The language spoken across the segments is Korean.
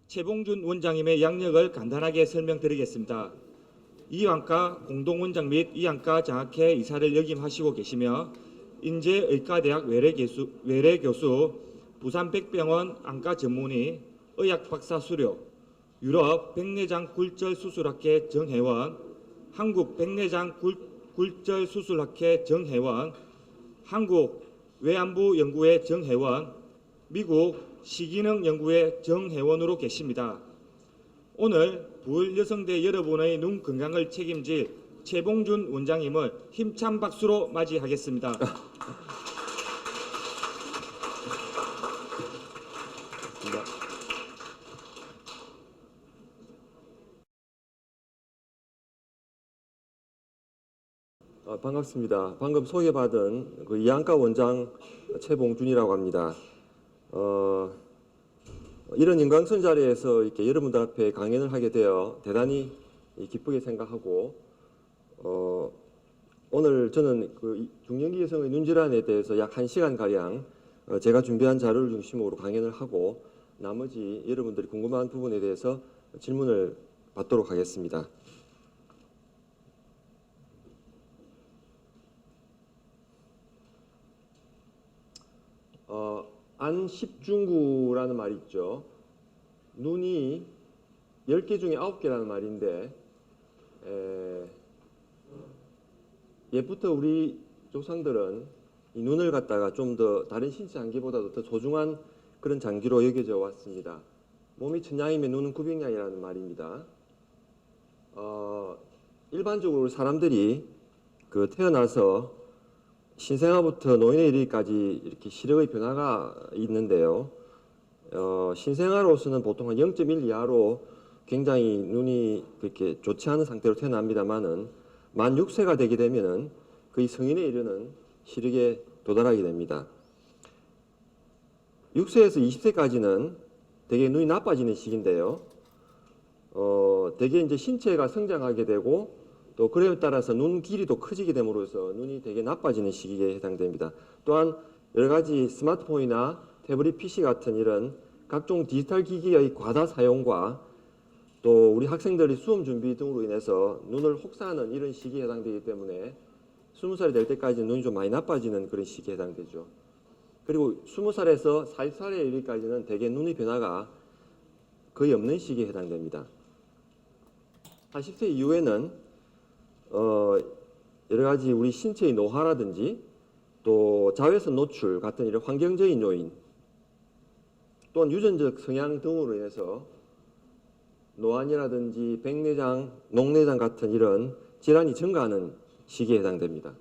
최봉준 원장님의 양력을 간단하게 설명드리겠습니다. 이 안과 공동원장 및 이 안과 장학회 이사를 역임하시고 계시며 인제의과대학 외래교수, 부산백병원 안과 전문의, 의학박사 수료, 유럽 백내장 굴절 수술학회 정회원, 한국 백내장 굴절 수술학회 정회원, 한국 외안부 연구회 정회원, 미국 시기능 연구회 정회원으로 계십니다. 오늘 부울여성대 여러분의 눈 건강을 책임질 최봉준 원장님을 힘찬 박수로 맞이하겠습니다. 반갑습니다. 방금 소개받은 그 이안과 원장 최봉준이라고 합니다. 이런 인강선 자리에서 이렇게 여러분들 앞에 강연을 하게 되어 대단히 기쁘게 생각하고 오늘 저는 그 중년기 여성의 눈질환에 대해서 약 1시간 가량 제가 준비한 자료를 중심으로 강연을 하고 나머지 여러분들이 궁금한 부분에 대해서 질문을 받도록 하겠습니다. 안십중구라는 말이 있죠. 눈이 10개 중에 9개라는 말인데 옛부터 우리 조상들은 이 눈을 갖다가 좀 더 다른 신체 장기보다도 더 소중한 그런 장기로 여겨져 왔습니다. 몸이 천냥이면 눈은 구백냥이라는 말입니다. 일반적으로 사람들이 그 태어나서 신생아부터 노인에 이르기까지 이렇게 시력의 변화가 있는데요. 신생아로서는 보통 한 0.1 이하로 굉장히 눈이 그렇게 좋지 않은 상태로 태어납니다만은 만 6세가 되게 되면은 거의 성인에 이르는 시력에 도달하게 됩니다. 6세에서 20세까지는 되게 눈이 나빠지는 시기인데요. 되게 이제 신체가 성장하게 되고 또 그에 따라서 눈 길이도 커지게 됨으로써 눈이 되게 나빠지는 시기에 해당됩니다. 또한 여러 가지 스마트폰이나 태블릿 PC 같은 이런 각종 디지털 기기의 과다 사용과 또 우리 학생들이 수험 준비 등으로 인해서 눈을 혹사하는 이런 시기에 해당되기 때문에 20살이 될 때까지는 눈이 좀 많이 나빠지는 그런 시기에 해당되죠. 그리고 20살에서 40살에 이르기까지는 대개 눈의 변화가 거의 없는 시기에 해당됩니다. 40세 이후에는 여러 가지 우리 신체의 노화라든지 또 자외선 노출 같은 이런 환경적인 요인 또한 유전적 성향 등으로 인해서 노안이라든지 백내장, 녹내장 같은 이런 질환이 증가하는 시기에 해당됩니다.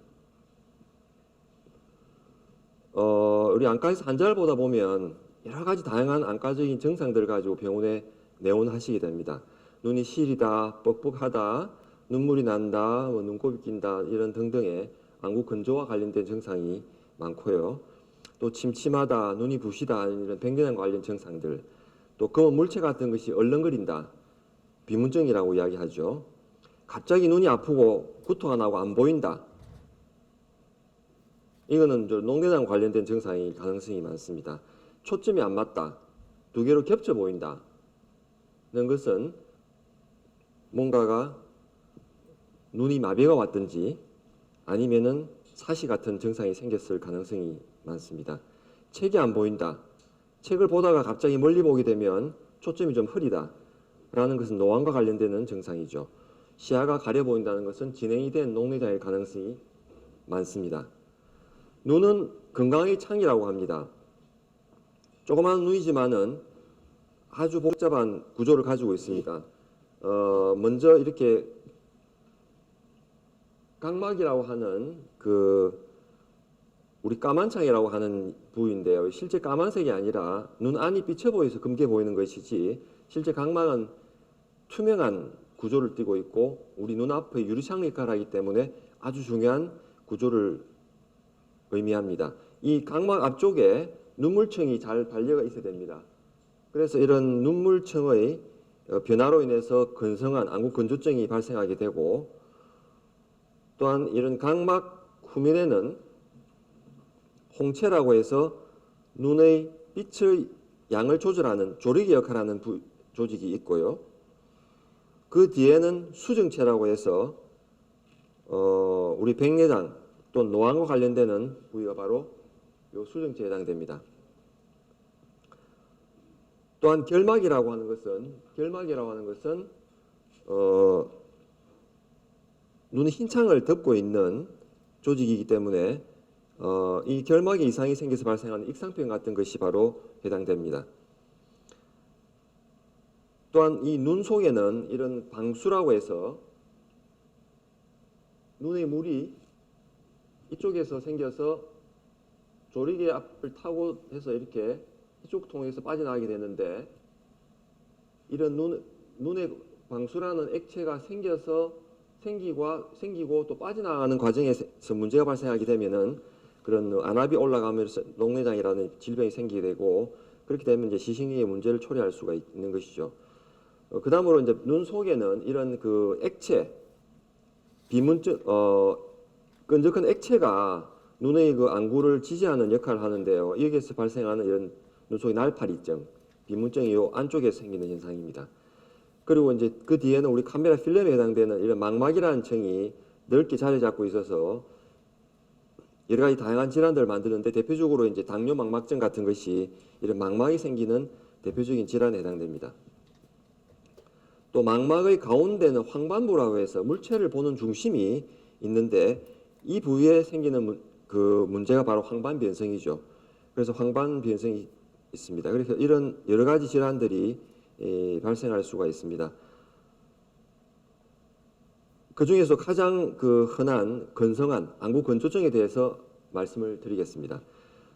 우리 안과에서 환자를 보다 보면 여러 가지 다양한 안과적인 증상들을 가지고 병원에 내원하시게 됩니다. 눈이 시리다, 뻑뻑하다, 눈물이 난다, 눈곱이 낀다 이런 등등의 안구 건조와 관련된 증상이 많고요. 또 침침하다, 눈이 부시다 이런 백내장과 관련 증상들, 또 검은 물체 같은 것이 얼렁거린다, 비문증이라고 이야기하죠. 갑자기 눈이 아프고 구토가 나고 안 보인다. 이거는 녹내장 관련된 증상일 가능성이 많습니다. 초점이 안 맞다, 두 개로 겹쳐 보인다. 이런 것은 뭔가가 눈이 마비가 왔든지 아니면은 사시 같은 증상이 생겼을 가능성이 많습니다. 책이 안 보인다. 책을 보다가 갑자기 멀리 보게 되면 초점이 좀 흐리다. 라는 것은 노안과 관련되는 증상이죠. 시야가 가려 보인다는 것은 진행이 된 녹내장일 가능성이 많습니다. 눈은 건강의 창이라고 합니다. 조그마한 눈이지만은 아주 복잡한 구조를 가지고 있습니다. 먼저 이렇게 각막이라고 하는 우리 까만창이라고 하는 부위인데요. 실제 까만색이 아니라 눈 안이 비쳐 보여서 검게 보이는 것이지 실제 각막은 투명한 구조를 띠고 있고 우리 눈앞의 유리창을 가라기 때문에 아주 중요한 구조를 의미합니다. 이 각막 앞쪽에 눈물청이 잘 발려가 있어야 됩니다. 그래서 이런 눈물청의 변화로 인해서 건성한 안구 건조증이 발생하게 되고 또한 이런 각막 후면에는 홍채라고 해서 눈의 빛의 양을 조절하는 조리개 역할을 하는 조직이 있고요. 그 뒤에는 수정체라고 해서 우리 백내장 또는 노안과 관련되는 부위가 바로 이 수정체에 해당됩니다. 또한 결막이라고 하는 것은 눈의 흰 창을 덮고 있는 조직이기 때문에 이 결막에 이상이 생겨서 발생하는 익상병 같은 것이 바로 해당됩니다. 또한 이 눈 속에는 이런 방수라고 해서 눈의 물이 이쪽에서 생겨서 조리개 앞을 타고 해서 이렇게 이쪽 통해서 빠져나가게 되는데, 이런 눈의 방수라는 액체가 생기고 또 빠져나가는 과정에서 문제가 발생하게 되면은 그런 안압이 올라가면서 녹내장이라는 질병이 생기게 되고, 그렇게 되면 이제 시신경의 문제를 초래할 수가 있는 것이죠. 그 다음으로 이제 눈 속에는 이런 그 액체, 끈적한 액체가 눈의 그 안구를 지지하는 역할을 하는데요. 여기에서 발생하는 이런 눈 속의 날파리증, 비문증이 요 안쪽에 생기는 현상입니다. 그리고 이제 그 뒤에는 우리 카메라 필름에 해당되는 이런 망막이라는 층이 넓게 자리 잡고 있어서 여러 가지 다양한 질환들을 만드는데, 대표적으로 이제 당뇨 망막증 같은 것이 이런 망막이 생기는 대표적인 질환에 해당됩니다. 또 망막의 가운데는 황반부라고 해서 물체를 보는 중심이 있는데, 이 부위에 생기는 그 문제가 바로 황반변성이죠. 그래서 황반변성이 있습니다. 그래서 이런 여러 가지 질환들이 발생할 수가 있습니다. 그 중에서 가장 그 흔한 건성한 안구 건조증에 대해서 말씀을 드리겠습니다.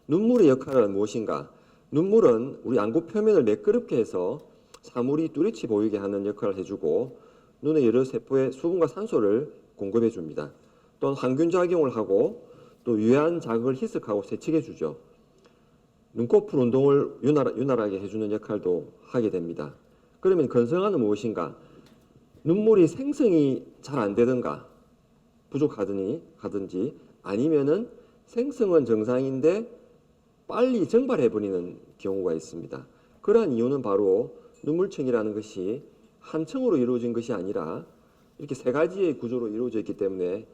눈물의 역할은 무엇인가? 눈물은 우리 안구 표면을 매끄럽게 해서 사물이 뚜렷이 보이게 하는 역할을 해주고, 눈의 여러 세포에 수분과 산소를 공급해 줍니다. 또한 항균 작용을 하고 또 유해한 자극을 희석하고 세척해 주죠. 눈꺼풀 운동을 윤활하게 해주는 역할도 하게 됩니다. 그러면 건성화는 무엇인가? 눈물이 생성이 잘 안 되든가 부족하든지 아니면은 생성은 정상인데 빨리 증발해버리는 경우가 있습니다. 그러한 이유는 바로 눈물층이라는 것이 한 층으로 이루어진 것이 아니라 이렇게 세 가지의 구조로 이루어져 있기 때문에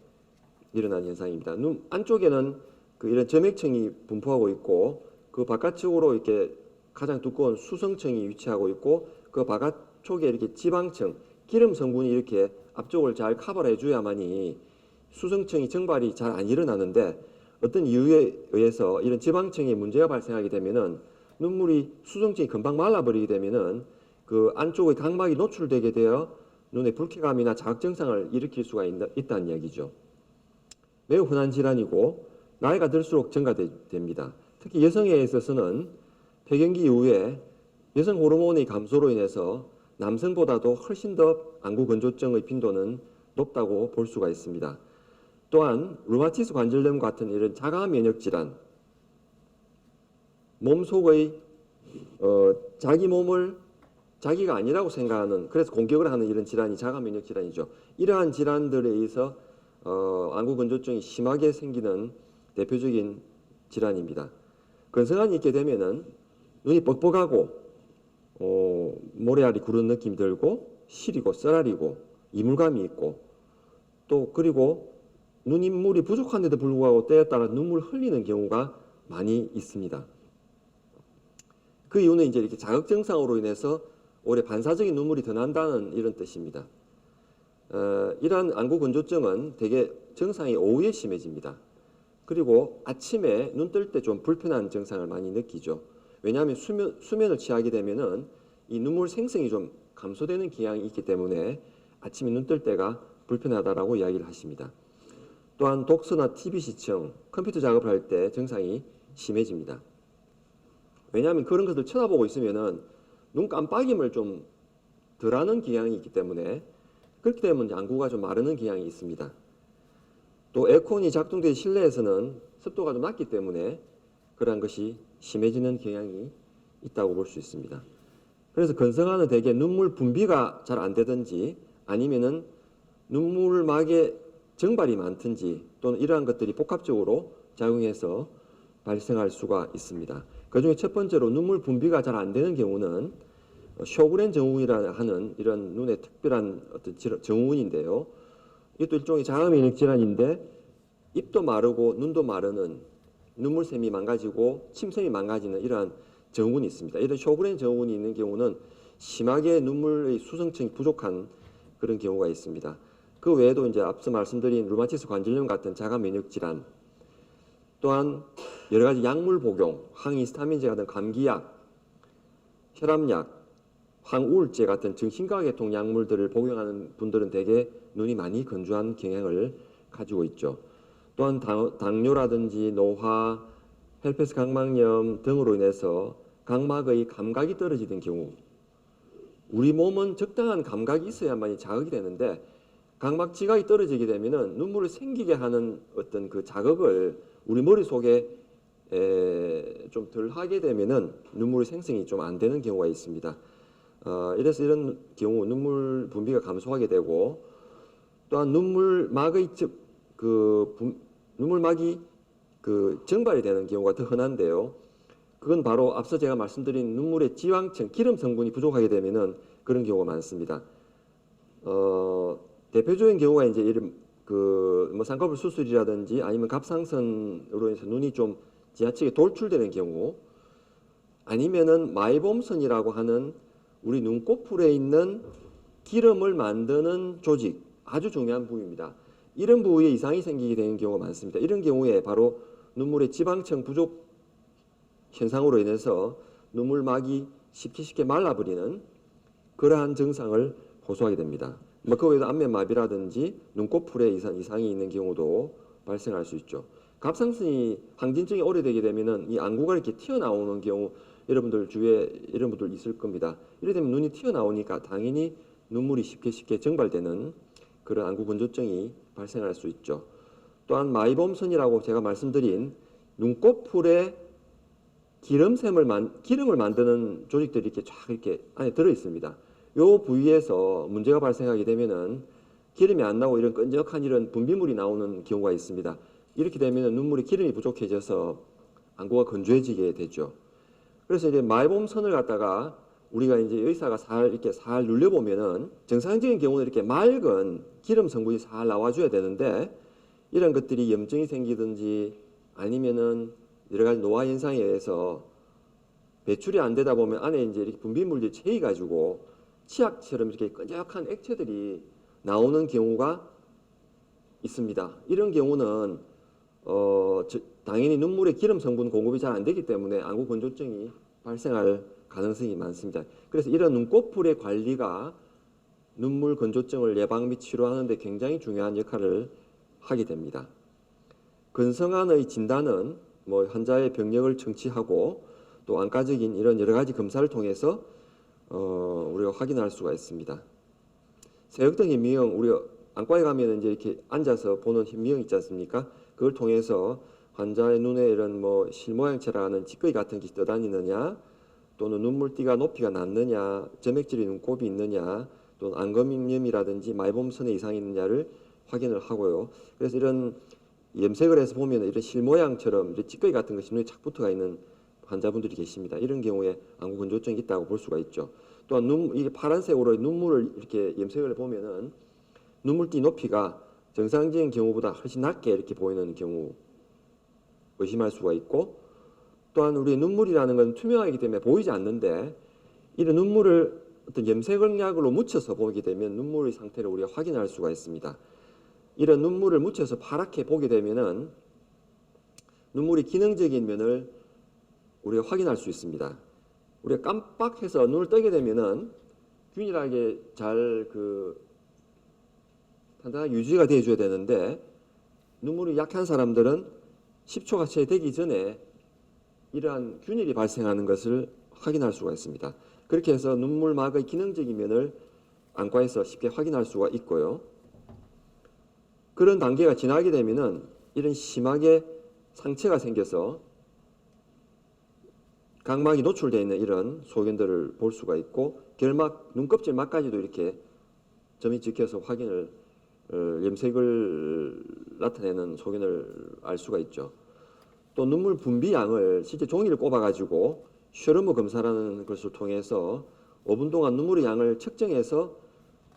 일어난 현상입니다. 눈 안쪽에는 그 이런 점액층이 분포하고 있고, 그 바깥쪽으로 이렇게 가장 두꺼운 수성층이 위치하고 있고, 그 바깥쪽에 이렇게 지방층, 기름 성분이 이렇게 앞쪽을 잘 커버해 줘야만이 수성층이 증발이 잘 안 일어나는데, 어떤 이유에 의해서 이런 지방층에 문제가 발생하게 되면은 눈물이 수성층이 금방 말라버리게 되면은 그 안쪽의 각막이 노출되게 되어 눈의 불쾌감이나 자극 증상을 일으킬 수가 있다는 이야기죠. 매우 흔한 질환이고 나이가 들수록 증가됩니다. 특히 여성에 있어서는 폐경기 이후에 여성 호르몬의 감소로 인해서 남성보다도 훨씬 더 안구 건조증의 빈도는 높다고 볼 수가 있습니다. 또한 루마티스 관절염 같은 이런 자가 면역 질환, 몸속의 자기 몸을 자기가 아니라고 생각하는, 그래서 공격을 하는 이런 질환이 자가 면역 질환이죠. 이러한 질환들에 의해서 안구 건조증이 심하게 생기는 대표적인 질환입니다. 건성환이 있게 되면은 눈이 뻑뻑하고 모래알이 구른 느낌이 들고 시리고 썰알이고 이물감이 있고, 또 그리고 눈인물이 부족한데도 불구하고 때에 따라 눈물을 흘리는 경우가 많이 있습니다. 그 이유는 이제 이렇게 자극 증상으로 인해서 오히려 반사적인 눈물이 더 난다는 이런 뜻입니다. 이러한 안구 건조증은 대개 증상이 오후에 심해집니다. 그리고 아침에 눈 뜰 때 좀 불편한 증상을 많이 느끼죠. 왜냐하면 수면을 취하게 되면은 이 눈물 생성이 좀 감소되는 경향이 있기 때문에 아침에 눈 뜰 때가 불편하다라고 이야기를 하십니다. 또한 독서나 TV 시청, 컴퓨터 작업을 할 때 증상이 심해집니다. 왜냐하면 그런 것을 쳐다보고 있으면은 눈 깜빡임을 좀 덜하는 경향이 있기 때문에, 그렇게 되면 안구가 좀 마르는 경향이 있습니다. 또 에어컨이 작동된 실내에서는 습도가 좀 낮기 때문에 그러한 것이 심해지는 경향이 있다고 볼 수 있습니다. 그래서 건성화는 대개 눈물 분비가 잘 안 되든지 아니면은 눈물막에 정발이 많든지 또는 이러한 것들이 복합적으로 작용해서 발생할 수가 있습니다. 그 중에 첫 번째로 눈물 분비가 잘 안 되는 경우는 쇼그렌 증후군이라 하는 이런 눈의 특별한 어떤 증후군인데요. 이것도 일종의 자가면역 질환인데 입도 마르고 눈도 마르는 눈물샘이 망가지고 침샘이 망가지는 이러한 증후군이 있습니다. 이런 쇼그렌 증후군이 있는 경우는 심하게 눈물의 수성층이 부족한 그런 경우가 있습니다. 그 외에도 이제 앞서 말씀드린 루마티스 관절염 같은 자가면역 질환, 또한 여러 가지 약물 복용, 항히스타민제 같은 감기약, 혈압약, 항우울제 같은 정신과계통 약물들을 복용하는 분들은 대개 눈이 많이 건조한 경향을 가지고 있죠. 또한 당뇨라든지 노화, 헬페스 각막염 등으로 인해서 각막의 감각이 떨어지는 경우, 우리 몸은 적당한 감각이 있어야만이 자극이 되는데 각막 지각이 떨어지게 되면은 눈물을 생기게 하는 어떤 그 자극을 우리 머릿속에 좀 덜 하게 되면은 눈물 생성이 좀 안 되는 경우가 있습니다. 이래서 이런 경우 눈물 분비가 감소하게 되고, 또한 눈물막이 증발이 되는 경우가 더 흔한데요. 그건 바로 앞서 제가 말씀드린 눈물의 지방층, 기름 성분이 부족하게 되면은 그런 경우가 많습니다. 대표적인 경우가 이제 이런 뭐 쌍꺼풀 수술이라든지 아니면 갑상선으로 해서 눈이 좀 지나치게 돌출되는 경우, 아니면은 마이봄선이라고 하는 우리 눈꺼풀에 있는 기름을 만드는 조직, 아주 중요한 부위입니다. 이런 부위에 이상이 생기게 되는 경우가 많습니다. 이런 경우에 바로 눈물의 지방층 부족 현상으로 인해서 눈물막이 쉽게 말라버리는 그러한 증상을 호소하게 됩니다. 그 외에도 안면마비라든지 눈꺼풀에 이상이 있는 경우도 발생할 수 있죠. 갑상선이 항진증이 오래되게 되면은 이 안구가 이렇게 튀어나오는 경우 여러분들 주위에 이런 분들 있을 겁니다. 이래 되면 눈이 튀어나오니까 당연히 눈물이 쉽게 증발되는 그런 안구 건조증이 발생할 수 있죠. 또한 마이봄선이라고 제가 말씀드린 눈꺼풀에 기름을 만드는 조직들이 이렇게 쫙 이렇게 안에 들어 있습니다. 요 부위에서 문제가 발생하게 되면은 기름이 안 나오고 이런 끈적한 이런 분비물이 나오는 경우가 있습니다. 이렇게 되면 눈물이 기름이 부족해져서 안구가 건조해지게 되죠. 그래서 이제 마이봄선을 갖다가 우리가 이제 의사가 이렇게 살 눌려보면은 정상적인 경우는 이렇게 맑은 기름 성분이 살 나와줘야 되는데 이런 것들이 염증이 생기든지 아니면은 여러 가지 노화 현상에 의해서 배출이 안 되다 보면 안에 이제 이렇게 분비물들이 채이가지고 치약처럼 이렇게 끈적한 액체들이 나오는 경우가 있습니다. 이런 경우는 당연히 눈물에 기름 성분 공급이 잘 안 되기 때문에 안구 건조증이 발생할 가능성이 많습니다. 그래서 이런 눈꺼풀의 관리가 눈물 건조증을 예방 및 치료하는 데 굉장히 중요한 역할을 하게 됩니다. 근성환의 진단은 뭐 환자의 병력을 청취하고 또 안과적인 이런 여러 가지 검사를 통해서 우리가 확인할 수가 있습니다. 세역등 현미경, 우리 안과에 가면 이제 이렇게 앉아서 보는 현미경 있지 않습니까? 그걸 통해서 환자의 눈에 이런 뭐 실모양체라는 찌꺼기 같은 것이 떠다니느냐, 또는 눈물띠가 높이가 낮느냐, 점액질이 눈곱이 있느냐, 또는 안검염이라든지 마이봄선에 이상이 있느냐를 확인을 하고요. 그래서 이런 염색을 해서 보면 이런 실모양처럼 이런 찌꺼기 같은 것이 눈에 착 붙어가 있는 환자분들이 계십니다. 이런 경우에 안구 건조증이 있다고 볼 수가 있죠. 또한 이게 파란색으로 눈물을 이렇게 염색을 보면은 눈물띠 높이가 정상적인 경우보다 훨씬 낮게 이렇게 보이는 경우 의심할 수가 있고, 또한 우리 눈물이라는 건 투명하기 때문에 보이지 않는데 이런 눈물을 어떤 염색약으로 묻혀서 보게 되면 눈물의 상태를 우리가 확인할 수가 있습니다. 이런 눈물을 묻혀서 파랗게 보게 되면은 눈물의 기능적인 면을 우리가 확인할 수 있습니다. 우리가 깜빡해서 눈을 뜨게 되면은 균일하게 잘 단단하게 유지가 되어줘야 되는데 눈물이 약한 사람들은 10초가 채 되기 전에 이러한 균일이 발생하는 것을 확인할 수가 있습니다. 그렇게 해서 눈물막의 기능적인 면을 안과에서 쉽게 확인할 수가 있고요. 그런 단계가 지나게 되면은 이런 심하게 상처가 생겨서 각막이 노출되어 있는 이런 소견들을 볼 수가 있고, 결막, 눈껍질 막까지도 이렇게 점이 찍혀서 확인을 염색을 나타내는 소견을 알 수가 있죠. 또 눈물 분비량을 실제 종이를 꼽아가지고 쉐르무 검사라는 것을 통해서 5분 동안 눈물의 양을 측정해서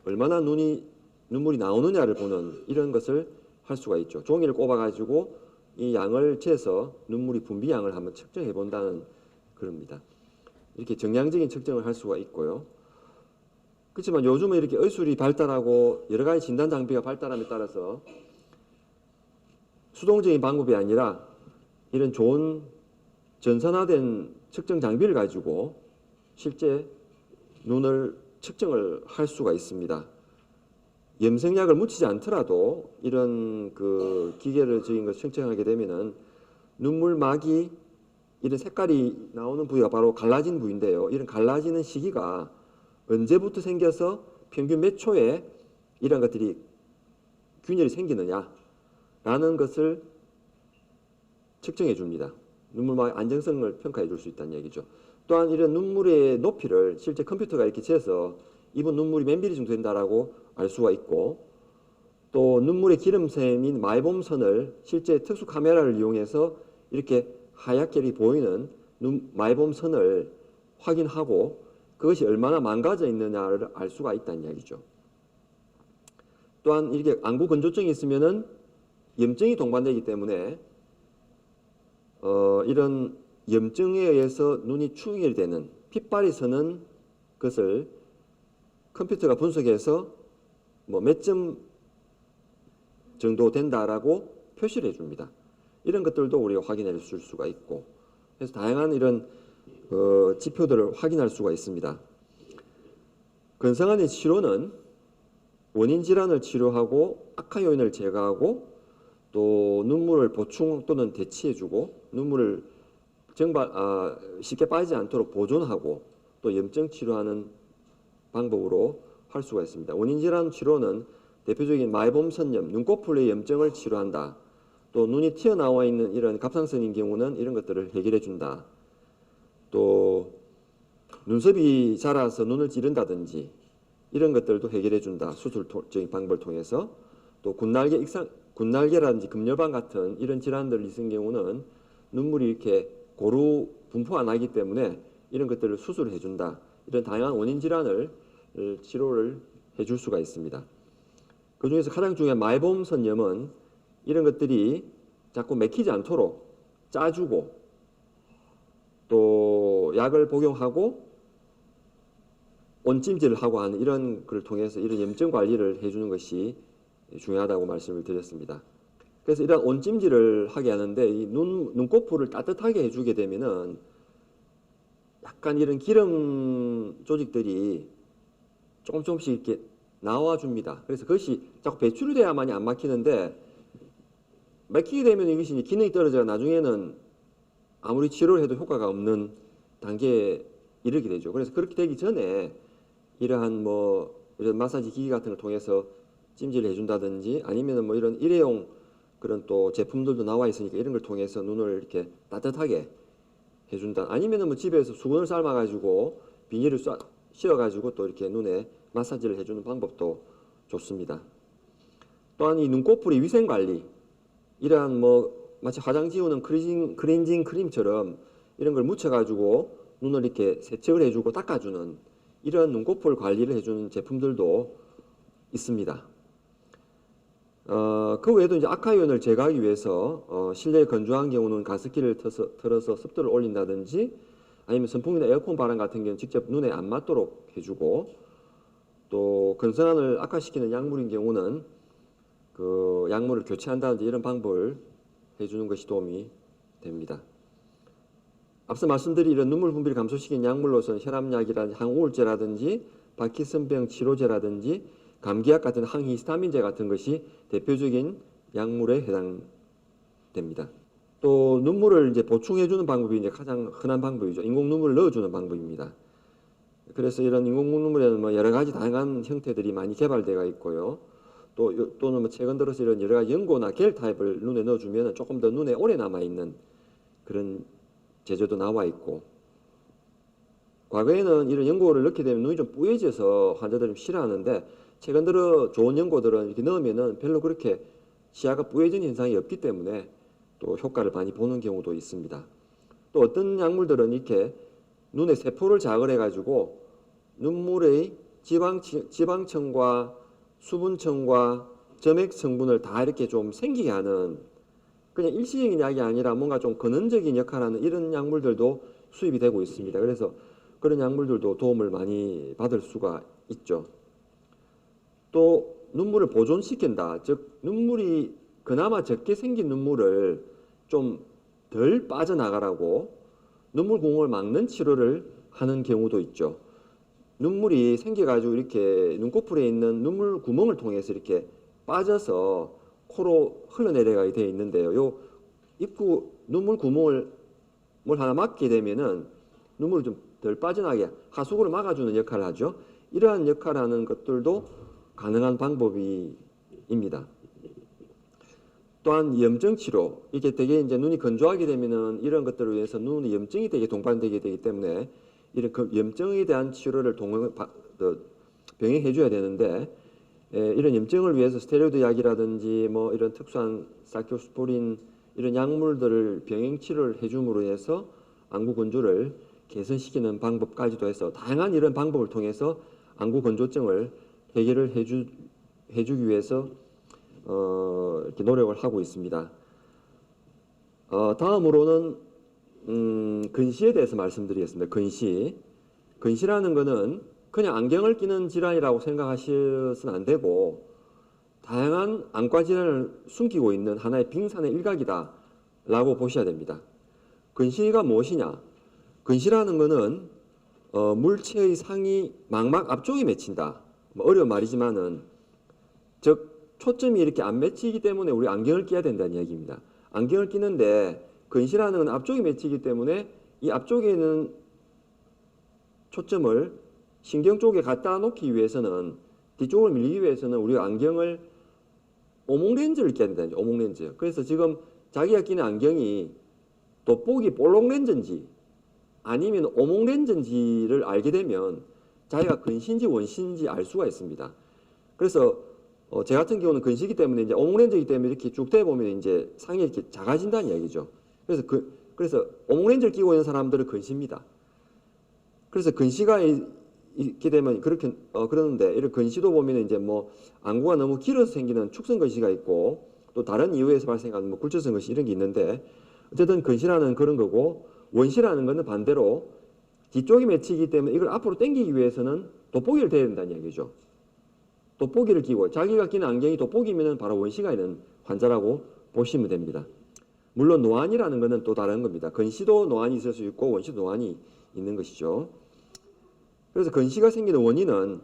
얼마나 눈물이 나오느냐를 보는 이런 것을 할 수가 있죠. 종이를 꼽아가지고 이 양을 재서 눈물이 분비량을 한번 측정해 본다는 그럽니다. 이렇게 정량적인 측정을 할 수가 있고요. 그렇지만 요즘은 이렇게 의술이 발달하고 여러 가지 진단 장비가 발달함에 따라서 수동적인 방법이 아니라 이런 좋은 전산화된 측정 장비를 가지고 실제 눈을 측정을 할 수가 있습니다. 염색약을 묻히지 않더라도 이런 그 기계를 적인 것을 측정하게 되면은 눈물막이 이런 색깔이 나오는 부위가 바로 갈라진 부위인데요. 이런 갈라지는 시기가 언제부터 생겨서 평균 몇 초에 이런 것들이 균열이 생기느냐라는 것을 측정해 줍니다. 눈물막의 안정성을 평가해 줄 수 있다는 얘기죠. 또한 이런 눈물의 높이를 실제 컴퓨터가 이렇게 재서 이분 눈물이 몇 미리 정도 된다라고 알 수가 있고, 또 눈물의 기름샘인 마이봄선을 실제 특수 카메라를 이용해서 이렇게 하얗게 보이는 마이봄선을 확인하고 그것이 얼마나 망가져 있느냐를 알 수가 있다는 이야기죠. 또한 이렇게 안구 건조증이 있으면은 염증이 동반되기 때문에 이런 염증에 의해서 눈이 충혈이 되는 핏발이 서는 것을 컴퓨터가 분석해서 뭐 몇 점 정도 된다라고 표시를 해줍니다. 이런 것들도 우리가 확인해 줄 수가 있고, 그래서 다양한 이런 지표들을 확인할 수가 있습니다. 건성한의 치료는 원인 질환을 치료하고 악화 요인을 제거하고 또 눈물을 보충 또는 대치해주고 눈물을 쉽게 빠지지 않도록 보존하고 또 염증 치료하는 방법으로 할 수가 있습니다. 원인 질환 치료는 대표적인 마이봄선염, 눈꺼풀의 염증을 치료한다. 또 눈이 튀어나와 있는 이런 갑상선인 경우는 이런 것들을 해결해 준다. 또 눈썹이 자라서 눈을 찌른다든지 이런 것들도 해결해 준다. 수술적인 방법을 통해서. 또 군날개라든지 금열방 같은 이런 질환들이 있는 경우는 눈물이 이렇게 고루 분포가 나기 때문에 이런 것들을 수술해 준다. 이런 다양한 원인 질환을 치료를 해줄 수가 있습니다. 그 중에서 가장 중요한 마이봄선염은 이런 것들이 자꾸 맥히지 않도록 짜주고 또 약을 복용하고 온찜질을 하고 하는 이런 걸 통해서 이런 염증 관리를 해주는 것이 중요하다고 말씀을 드렸습니다. 그래서 이런 온찜질을 하게 하는데 이 눈꺼풀을 따뜻하게 해주게 되면은 약간 이런 기름 조직들이 조금씩 이렇게 나와줍니다. 그래서 그것이 자꾸 배출이 돼야만이 안 막히는데 막히게 되면 이것이 기능이 떨어져 나중에는 아무리 치료를 해도 효과가 없는 단계에 이르게 되죠. 그래서 그렇게 되기 전에 이러한 이런 마사지 기기 같은 걸 통해서 찜질을 해준다든지 아니면 이런 일회용 그런 또 제품들도 나와 있으니까 이런 걸 통해서 눈을 이렇게 따뜻하게 해준다. 아니면 집에서 수건을 삶아가지고 비닐을 씌워가지고 또 이렇게 눈에 마사지를 해주는 방법도 좋습니다. 또한 이 눈꺼풀의 위생 관리, 이러한 마치 화장 지우는 클렌징 크림처럼 이런 걸 묻혀가지고 눈을 이렇게 세척을 해주고 닦아주는 이런 눈꺼풀 관리를 해주는 제품들도 있습니다. 그 외에도 이제 악화 요인을 제거하기 위해서 실내에 건조한 경우는 가습기를 틀어서 습도를 올린다든지 아니면 선풍기나 에어컨 바람 같은 경우는 직접 눈에 안 맞도록 해주고 또 건선환을 악화시키는 약물인 경우는 그 약물을 교체한다든지 이런 방법을 해주는 것이 도움이 됩니다. 앞서 말씀드린 이런 눈물 분비를 감소시키는 약물로서는 혈압약이라든지 항우울제라든지 파킨슨병 치료제라든지 감기약 같은 항히스타민제 같은 것이 대표적인 약물에 해당됩니다. 또 눈물을 이제 보충해주는 방법이 이제 가장 흔한 방법이죠. 인공 눈물을 넣어주는 방법입니다. 그래서 이런 인공 눈물에는 여러 가지 다양한 형태들이 많이 개발되어 있고요. 또는 최근 들어서 이런 여러 가지 연고나 겔 타입을 눈에 넣어주면 조금 더 눈에 오래 남아 있는 그런 제조도 나와 있고, 과거에는 이런 연고를 넣게 되면 눈이 좀 뿌얘져서 환자들이 좀 싫어하는데 최근 들어 좋은 연고들은 이렇게 넣으면은 별로 그렇게 시야가 뿌얘진 현상이 없기 때문에 또 효과를 많이 보는 경우도 있습니다. 또 어떤 약물들은 이렇게 눈의 세포를 자극을 해가지고 눈물의 지방층과 수분층과 점액 성분을 다 이렇게 좀 생기게 하는 그냥 일시적인 약이 아니라 뭔가 좀 근원적인 역할을 하는 이런 약물들도 수입이 되고 있습니다. 그래서 그런 약물들도 도움을 많이 받을 수가 있죠. 또 눈물을 보존시킨다. 즉 눈물이 그나마 적게 생긴 눈물을 좀 덜 빠져나가라고 눈물 공급을 막는 치료를 하는 경우도 있죠. 눈물이 생겨가지고 이렇게 눈꺼풀에 있는 눈물 구멍을 통해서 이렇게 빠져서 코로 흘러내려가게 되어 있는데요. 요 입구 눈물 구멍을 뭘 하나 막게 되면은 눈물이 좀 덜 빠져나게 하수구를 막아주는 역할을 하죠. 이러한 역할을 하는 것들도 가능한 방법입니다. 또한 염증 치료, 이게 되게 이제 눈이 건조하게 되면은 이런 것들을 위해서 눈의 염증이 되게 동반되게 되기 때문에 이런 그 염증에 대한 치료를 병행해 줘야 되는데 이런 염증을 위해서 스테로이드 약이라든지 뭐 이런 특수한 사이클로스포린 이런 약물들을 병행 치료를 해줌으로 해서 안구 건조를 개선시키는 방법까지도 해서 다양한 이런 방법을 통해서 안구 건조증을 해결을 해주기 위해서 이렇게 노력을 하고 있습니다. 다음으로는 근시에 대해서 말씀드리겠습니다. 근시라는 것은 그냥 안경을 끼는 질환이라고 생각하셔서는 안 되고 다양한 안과 질환을 숨기고 있는 하나의 빙산의 일각이다라고 보셔야 됩니다. 근시가 무엇이냐? 근시라는 것은 물체의 상이 망막 앞쪽에 맺힌다. 뭐 어려운 말이지만은 즉 초점이 이렇게 안 맺히기 때문에 우리 안경을 끼야 된다는 이야기입니다. 안경을 끼는데 근시라는 건 앞쪽에 맺히기 때문에 이 앞쪽에 있는 초점을 신경 쪽에 갖다 놓기 위해서는 뒤쪽을 밀기 위해서는 우리가 안경을 오목렌즈를 껴야 된다는 거죠. 오목렌즈. 그래서 지금 자기가 끼는 안경이 돋보기 볼록렌즈인지 아니면 오목렌즈인지를 알게 되면 자기가 근시인지 원시인지 알 수가 있습니다. 그래서 제 같은 경우는 근시기 때문에 이제 오목렌즈이기 때문에 이렇게 쭉 대보면 이제 상이 이렇게 작아진다는 이야기죠. 그래서 오목렌즈를 끼고 있는 사람들은 근시입니다. 그래서 근시가 있게 되면 그렇게 그러는데 이런 근시도 보면 이제 뭐 안구가 너무 길어서 생기는 축성 근시가 있고 또 다른 이유에서 발생하는 뭐 굴절성 근시 이런 게 있는데 어쨌든 근시라는 그런 거고 원시라는 거는 반대로 뒤쪽이 맺히기 때문에 이걸 앞으로 당기기 위해서는 돋보기를 대야 된다는 얘기죠. 돋보기를 끼고 자기가 끼는 안경이 돋보기면 바로 원시가 있는 환자라고 보시면 됩니다. 물론 노안이라는 것은 또 다른 겁니다. 근시도 노안이 있을 수 있고 원시도 노안이 있는 것이죠. 그래서 근시가 생기는 원인은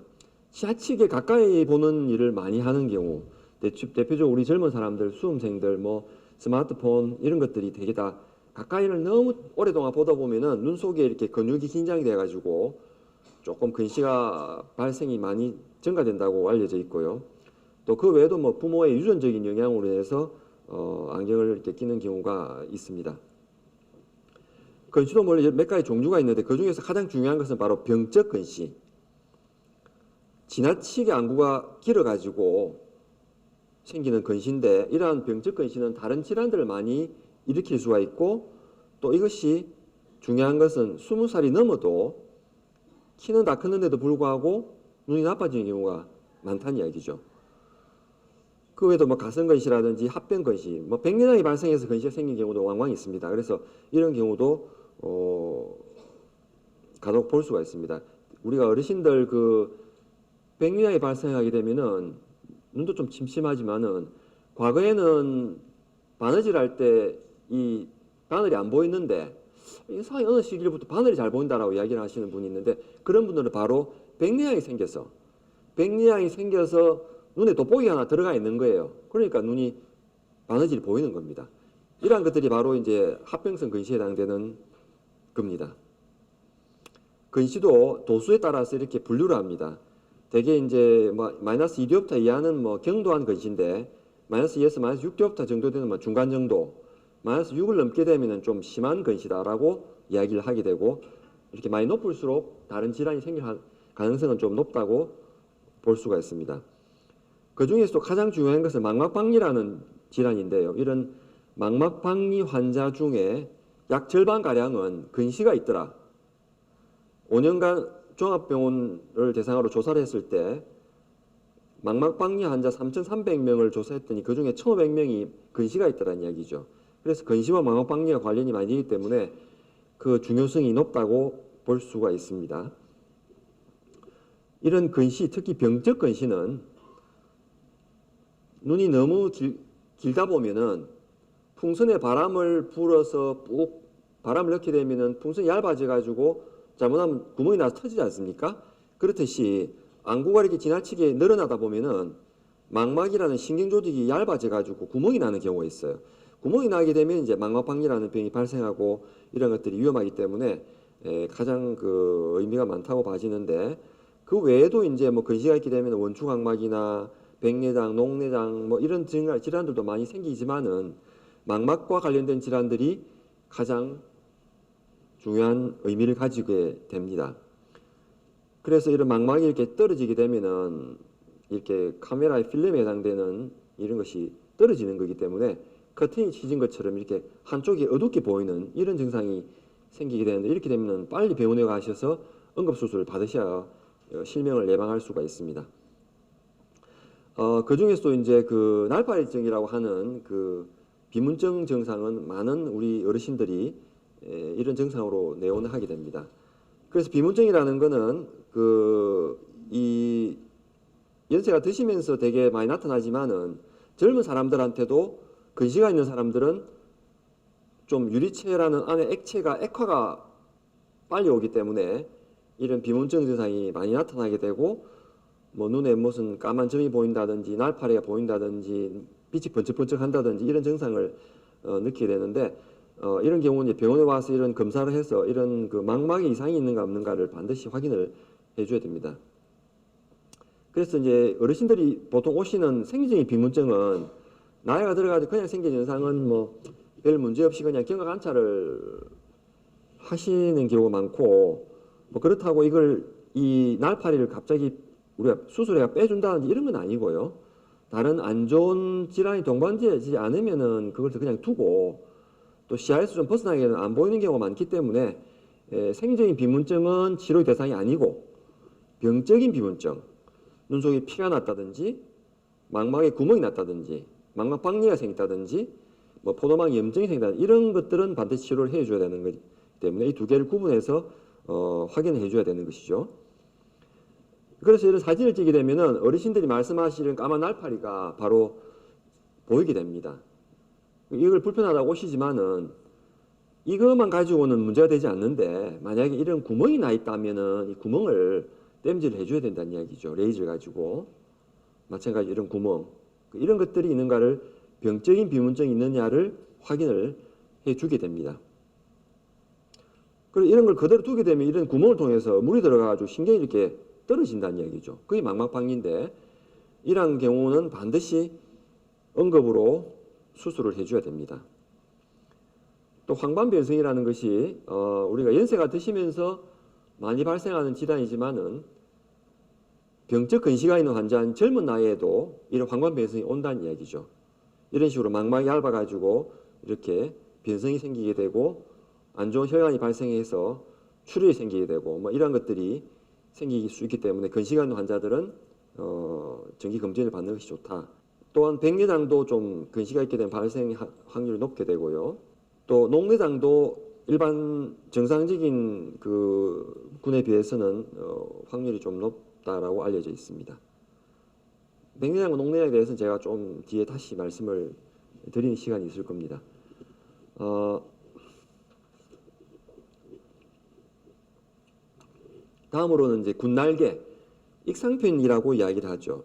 지하측에 가까이 보는 일을 많이 하는 경우 대표적으로 우리 젊은 사람들, 수험생들, 뭐 스마트폰 이런 것들이 되게 다 가까이를 너무 오랫동안 보다 보면은 눈 속에 이렇게 근육이 긴장이 돼가지고 조금 근시가 발생이 많이 증가된다고 알려져 있고요. 또 그 외에도 뭐 부모의 유전적인 영향으로 인해서 안경을 이렇게 끼는 경우가 있습니다. 근시도 뭐 몇 가지 종류가 있는데 그 중에서 가장 중요한 것은 바로 병적 근시. 지나치게 안구가 길어가지고 생기는 근시인데 이러한 병적 근시는 다른 질환들을 많이 일으킬 수가 있고 또 이것이 중요한 것은 20살이 넘어도 키는 다 컸는데도 불구하고 눈이 나빠지는 경우가 많다는 이야기죠. 그 외에도 뭐 가성근시라든지 합병근시, 뭐 백내장이 발생해서 근시가 생긴 경우도 왕왕 있습니다. 그래서 이런 경우도 간혹 볼 수가 있습니다. 우리가 어르신들 그 백내장이 발생하게 되면은 눈도 좀 침침하지만은 과거에는 바느질 할 때 이 바늘이 안 보이는데 이상하게 어느 시기부터 바늘이 잘 보인다라고 이야기를 하시는 분이 있는데 그런 분들은 바로 백내장이 생겨서 눈에 돋보기가 하나 들어가 있는 거예요. 그러니까 눈이 바느질이 보이는 겁니다. 이러한 것들이 바로 이제 합병성 근시에 해당되는 겁니다. 근시도 도수에 따라서 이렇게 분류를 합니다. 대개 이제 뭐 마이너스 2디옵터 이하는 뭐 경도한 근시인데 마이너스 2에서 마이너스 6디옵터 정도 되는 뭐 중간 정도, 마이너스 6을 넘게 되면 좀 심한 근시다라고 이야기를 하게 되고 이렇게 많이 높을수록 다른 질환이 생길 가능성은 좀 높다고 볼 수가 있습니다. 그 중에서도 가장 중요한 것은 망막박리라는 질환인데요. 이런 망막박리 환자 중에 약 절반가량은 근시가 있더라. 5년간 종합병원을 대상으로 조사를 했을 때 망막박리 환자 3,300명을 조사했더니 그중에 1,500명이 근시가 있다는 이야기죠. 그래서 근시와 망막박리와 관련이 많이 되기 때문에 그 중요성이 높다고 볼 수가 있습니다. 이런 근시, 특히 병적 근시는 눈이 너무 길다 보면은 풍선에 바람을 불어서 ปุ๊ 바람을 넣게 되면은 풍선이 얇아져 가지고 잘못하면 구멍이 나서 터지지 않습니까? 그렇듯이 안구가 이렇게 지나치게 늘어나다 보면은 망막이라는 신경 조직이 얇아져 가지고 구멍이 나는 경우가 있어요. 구멍이 나게 되면 이제 망막박리라는 병이 발생하고 이런 것들이 위험하기 때문에 가장 그 의미가 많다고 봐지는데, 그 외에도 이제 뭐 근시가 있게 되면 원추각막이나 백내장, 녹내장 뭐 이런 질환들도 많이 생기지만은 망막과 관련된 질환들이 가장 중요한 의미를 가지게 됩니다. 그래서 이런 망막이 이렇게 떨어지게 되면은 이렇게 카메라의 필름에 해당되는 이런 것이 떨어지는 거기 때문에 커튼이 치진 것처럼 이렇게 한쪽이 어둡게 보이는 이런 증상이 생기게 되는데, 이렇게 되면 빨리 병원에 가셔서 응급수술을 받으셔야 실명을 예방할 수가 있습니다. 그 중에서도 이제 그 날파리증이라고 하는 그 비문증 증상은 많은 우리 어르신들이 이런 증상으로 내원을 하게 됩니다. 그래서 비문증이라는 거는 이 연세가 드시면서 되게 많이 나타나지만은 젊은 사람들한테도 근시가 있는 사람들은 좀 유리체라는 안에 액화가 빨리 오기 때문에 이런 비문증 증상이 많이 나타나게 되고, 뭐 눈에 무슨 까만 점이 보인다든지 날파리가 보인다든지 빛이 번쩍번쩍 한다든지 이런 증상을 느끼게 되는데, 이런 경우는 이제 병원에 와서 이런 검사를 해서 이런 그 망막에 이상이 있는가 없는가를 반드시 확인을 해줘야 됩니다. 그래서 이제 어르신들이 보통 오시는 생리적인 비문증은 나이가 들어가지고 그냥 생긴 현상은 뭐 별 문제 없이 그냥 경각 안차를 하시는 경우가 많고, 뭐 그렇다고 이 날파리를 갑자기 우리가 수술해가 빼준다든지 이런 건 아니고요. 다른 안 좋은 질환이 동반되지 않으면은 그걸 그냥 두고, 또 시야에서 좀 벗어나게는 안 보이는 경우가 많기 때문에 생리적인 비문증은 치료의 대상이 아니고, 병적인 비문증, 눈 속에 피가 났다든지 망막에 구멍이 났다든지 망막박리가 생겼다든지 뭐 포도망 염증이 생긴다든지 이런 것들은 반드시 치료를 해줘야 되는 거기 때문에 이 두 개를 구분해서 확인을 해줘야 되는 것이죠. 그래서 이런 사진을 찍게 되면은 어르신들이 말씀하시는 까만 날파리가 바로 보이게 됩니다. 이걸 불편하다고 오시지만은 이것만 가지고는 문제가 되지 않는데, 만약에 이런 구멍이 나 있다면은 이 구멍을 땜질을 해줘야 된다는 이야기죠. 레이저를 가지고. 마찬가지로 이런 구멍, 이런 것들이 있는가를, 병적인 비문증이 있느냐를 확인을 해주게 됩니다. 그리고 이런 걸 그대로 두게 되면 이런 구멍을 통해서 물이 들어가가지고 신경이 이렇게 떨어진다는 이야기죠. 그게 망막박리인데, 이런 경우는 반드시 응급으로 수술을 해줘야 됩니다. 또 황반변성이라는 것이 우리가 연세가 드시면서 많이 발생하는 질환이지만은 병적 근시가 있는 환자는 젊은 나이에도 이런 황반변성이 온다는 이야기죠. 이런 식으로 망막이 얇아가지고 이렇게 변성이 생기게 되고 안 좋은 혈관이 발생해서 출혈이 생기게 되고 뭐 이런 것들이 생길 수 있기 때문에 근시가 있는 환자들은 정기 검진을 받는 것이 좋다. 또한 백내장도 좀 근시가 있게 되면 발생 확률이 높게 되고요. 또 녹내장도 일반 정상적인 그 군에 비해서는 확률이 좀 높다라고 알려져 있습니다. 백내장과 녹내장에 대해서는 제가 좀 뒤에 다시 말씀을 드리는 시간이 있을 겁니다. 다음으로는 이제 군날개, 익상편이라고 이야기를 하죠.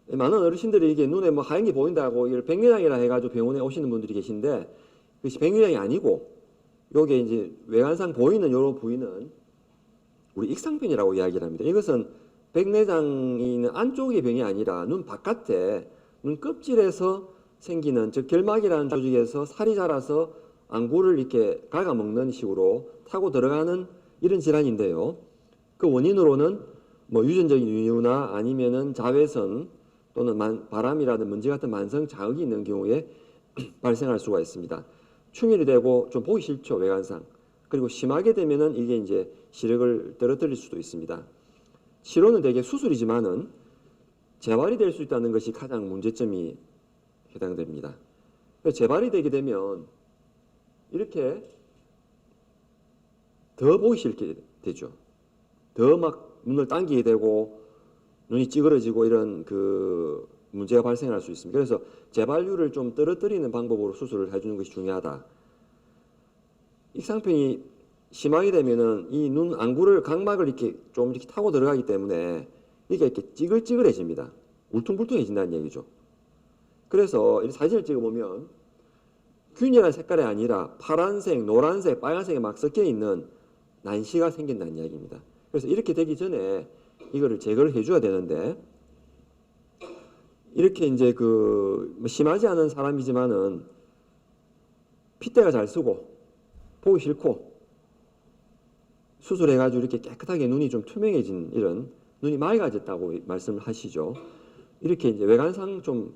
많은 어르신들이 이게 눈에 뭐 하얀 게 보인다고 이걸 백내장이라 해가지고 병원에 오시는 분들이 계신데, 그것이 백내장이 아니고 요게 이제 외관상 보이는 요런 부위는 우리 익상편이라고 이야기를 합니다. 이것은 백내장이 있는 안쪽의 병이 아니라 눈 바깥에 눈 껍질에서 생기는, 즉 결막이라는 조직에서 살이 자라서 안구를 이렇게 갉아먹는 식으로 타고 들어가는 이런 질환인데요. 그 원인으로는 뭐 유전적인 이유나 아니면은 자외선 또는 바람이라든 먼지 같은 만성 자극이 있는 경우에 발생할 수가 있습니다. 충혈이 되고 좀 보기 싫죠, 외관상. 그리고 심하게 되면은 이게 이제 시력을 떨어뜨릴 수도 있습니다. 치료는 대개 수술이지만은 재발이 될 수 있다는 것이 가장 문제점이 해당됩니다. 그래서 재발이 되게 되면 이렇게 더 보기 싫게 되죠. 더 막 눈을 당기게 되고 눈이 찌그러지고 이런 그 문제가 발생할 수 있습니다. 그래서 재발률을 좀 떨어뜨리는 방법으로 수술을 해주는 것이 중요하다. 익상편이 심하게 되면은 이 눈 안구를 각막을 이렇게 좀 이렇게 타고 들어가기 때문에 이게 이렇게 찌글찌글해집니다. 울퉁불퉁해진다는 얘기죠. 그래서 이 사진을 찍어보면 균일한 색깔이 아니라 파란색, 노란색, 빨간색이 막 섞여 있는 난시가 생긴다는 이야기입니다. 그래서 이렇게 되기 전에 이거를 제거를 해줘야 되는데 이렇게 이제 뭐 심하지 않은 사람이지만은 핏대가 잘 쓰고 보기 싫고 수술해가지고 이렇게 깨끗하게 눈이 좀 투명해진 이런 눈이 맑아졌다고 말씀을 하시죠. 이렇게 이제 외관상 좀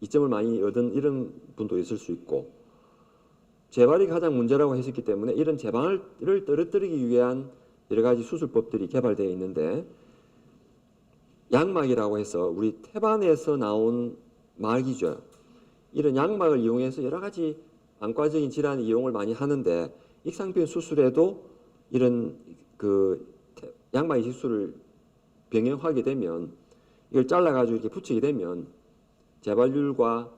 이점을 많이 얻은 이런 분도 있을 수 있고 재발이 가장 문제라고 했었기 때문에 이런 재발을 떨어뜨리기 위한 여러 가지 수술법들이 개발되어 있는데 양막이라고 해서 우리 태반에서 나온 막이죠. 이런 양막을 이용해서 여러 가지 안과적인 질환 이용을 많이 하는데 익상편 수술에도 이런 그 양막 이식술을 병행하게 되면 이걸 잘라가지고 이렇게 붙이게 되면 재발률과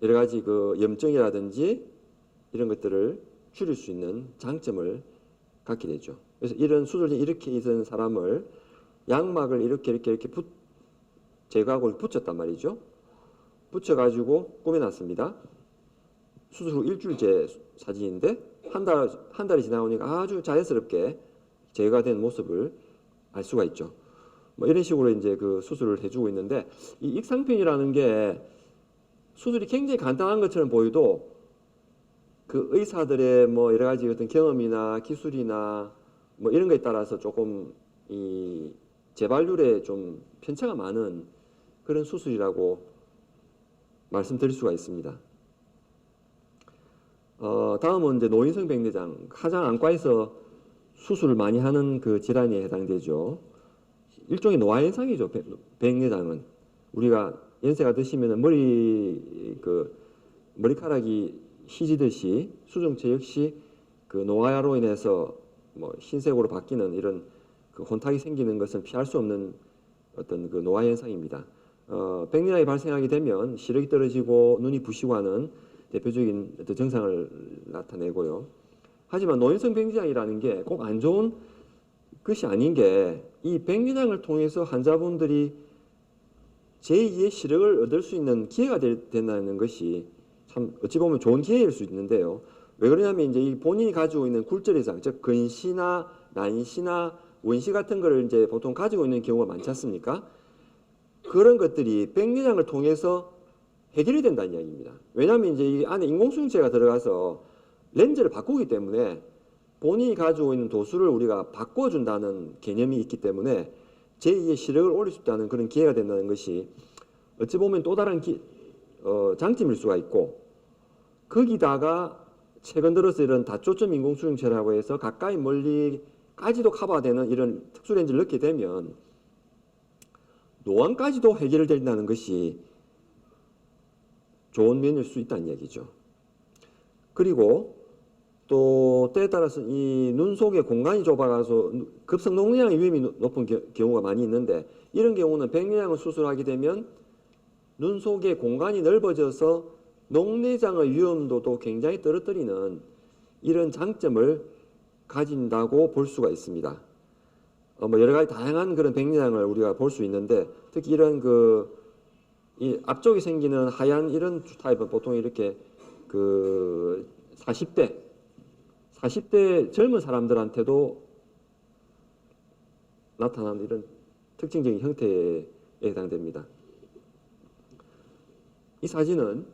여러 가지 그 염증이라든지 이런 것들을 줄일 수 있는 장점을 갖게 되죠. 그래서 이런 수술이 이렇게 있는 사람을 양막을 이렇게 제거하고 붙였단 말이죠. 붙여가지고 꾸며놨습니다. 수술 후 일주일째 사진인데 한 달이 지나오니까 아주 자연스럽게 제거가 된 모습을 알 수가 있죠. 뭐 이런 식으로 이제 그 수술을 해주고 있는데 이 익상편이라는 게 수술이 굉장히 간단한 것처럼 보여도 그 의사들의 뭐 여러 가지 어떤 경험이나 기술이나 뭐 이런 거에 따라서 조금 이 재발률에 좀 편차가 많은 그런 수술이라고 말씀드릴 수가 있습니다. 다음은 이제 노인성 백내장, 가장 안과에서 수술을 많이 하는 그 질환에 해당되죠. 일종의 노화 현상이죠. 백내장은 우리가 연세가 드시면 머리카락이 희지듯이 수정체 역시 그 노화로 인해서 뭐 흰색으로 바뀌는 이런 그 혼탁이 생기는 것은 피할 수 없는 어떤 그 노화 현상입니다. 백내장이 발생하게 되면 시력이 떨어지고 눈이 부시고 하는 대표적인 어떤 증상을 나타내고요. 하지만 노인성 백내장이라는 게 꼭 안 좋은 것이 아닌 게 이 백내장을 통해서 환자분들이 제2의 시력을 얻을 수 있는 기회가 된다는 것이 참 어찌 보면 좋은 기회일 수 있는데요. 왜 그러냐면 이제 이 본인이 가지고 있는 굴절 이상, 즉 근시나 난시나 원시 같은 거를 이제 보통 가지고 있는 경우가 많지 않습니까? 그런 것들이 백내장을 통해서 해결이 된다는 이야기입니다. 왜냐하면 이제 이 안에 인공수정체가 들어가서 렌즈를 바꾸기 때문에 본인이 가지고 있는 도수를 우리가 바꿔준다는 개념이 있기 때문에 제2의 시력을 올릴 수 있다는 그런 기회가 된다는 것이 어찌 보면 또 다른 장점일 수가 있고 거기다가 최근 들어서 이런 다초점 인공수정체라고 해서 가까이 멀리까지도 커버되는 이런 특수렌즈를 넣게 되면 노안까지도 해결된다는 것이 좋은 면일 수 있다는 얘기죠. 그리고 또 때에 따라서 이 눈 속에 공간이 좁아가서 급성 녹내장의 위험이 높은 경우가 많이 있는데 이런 경우는 백내장을 수술하게 되면 눈 속에 공간이 넓어져서 녹내장의 위험도도 굉장히 떨어뜨리는 이런 장점을 가진다고 볼 수가 있습니다. 뭐 여러 가지 다양한 그런 백내장을 우리가 볼 수 있는데 특히 이런 이 앞쪽에 생기는 하얀 이런 타입은 보통 이렇게 그 40대 젊은 사람들한테도 나타나는 이런 특징적인 형태에 해당됩니다. 이 사진은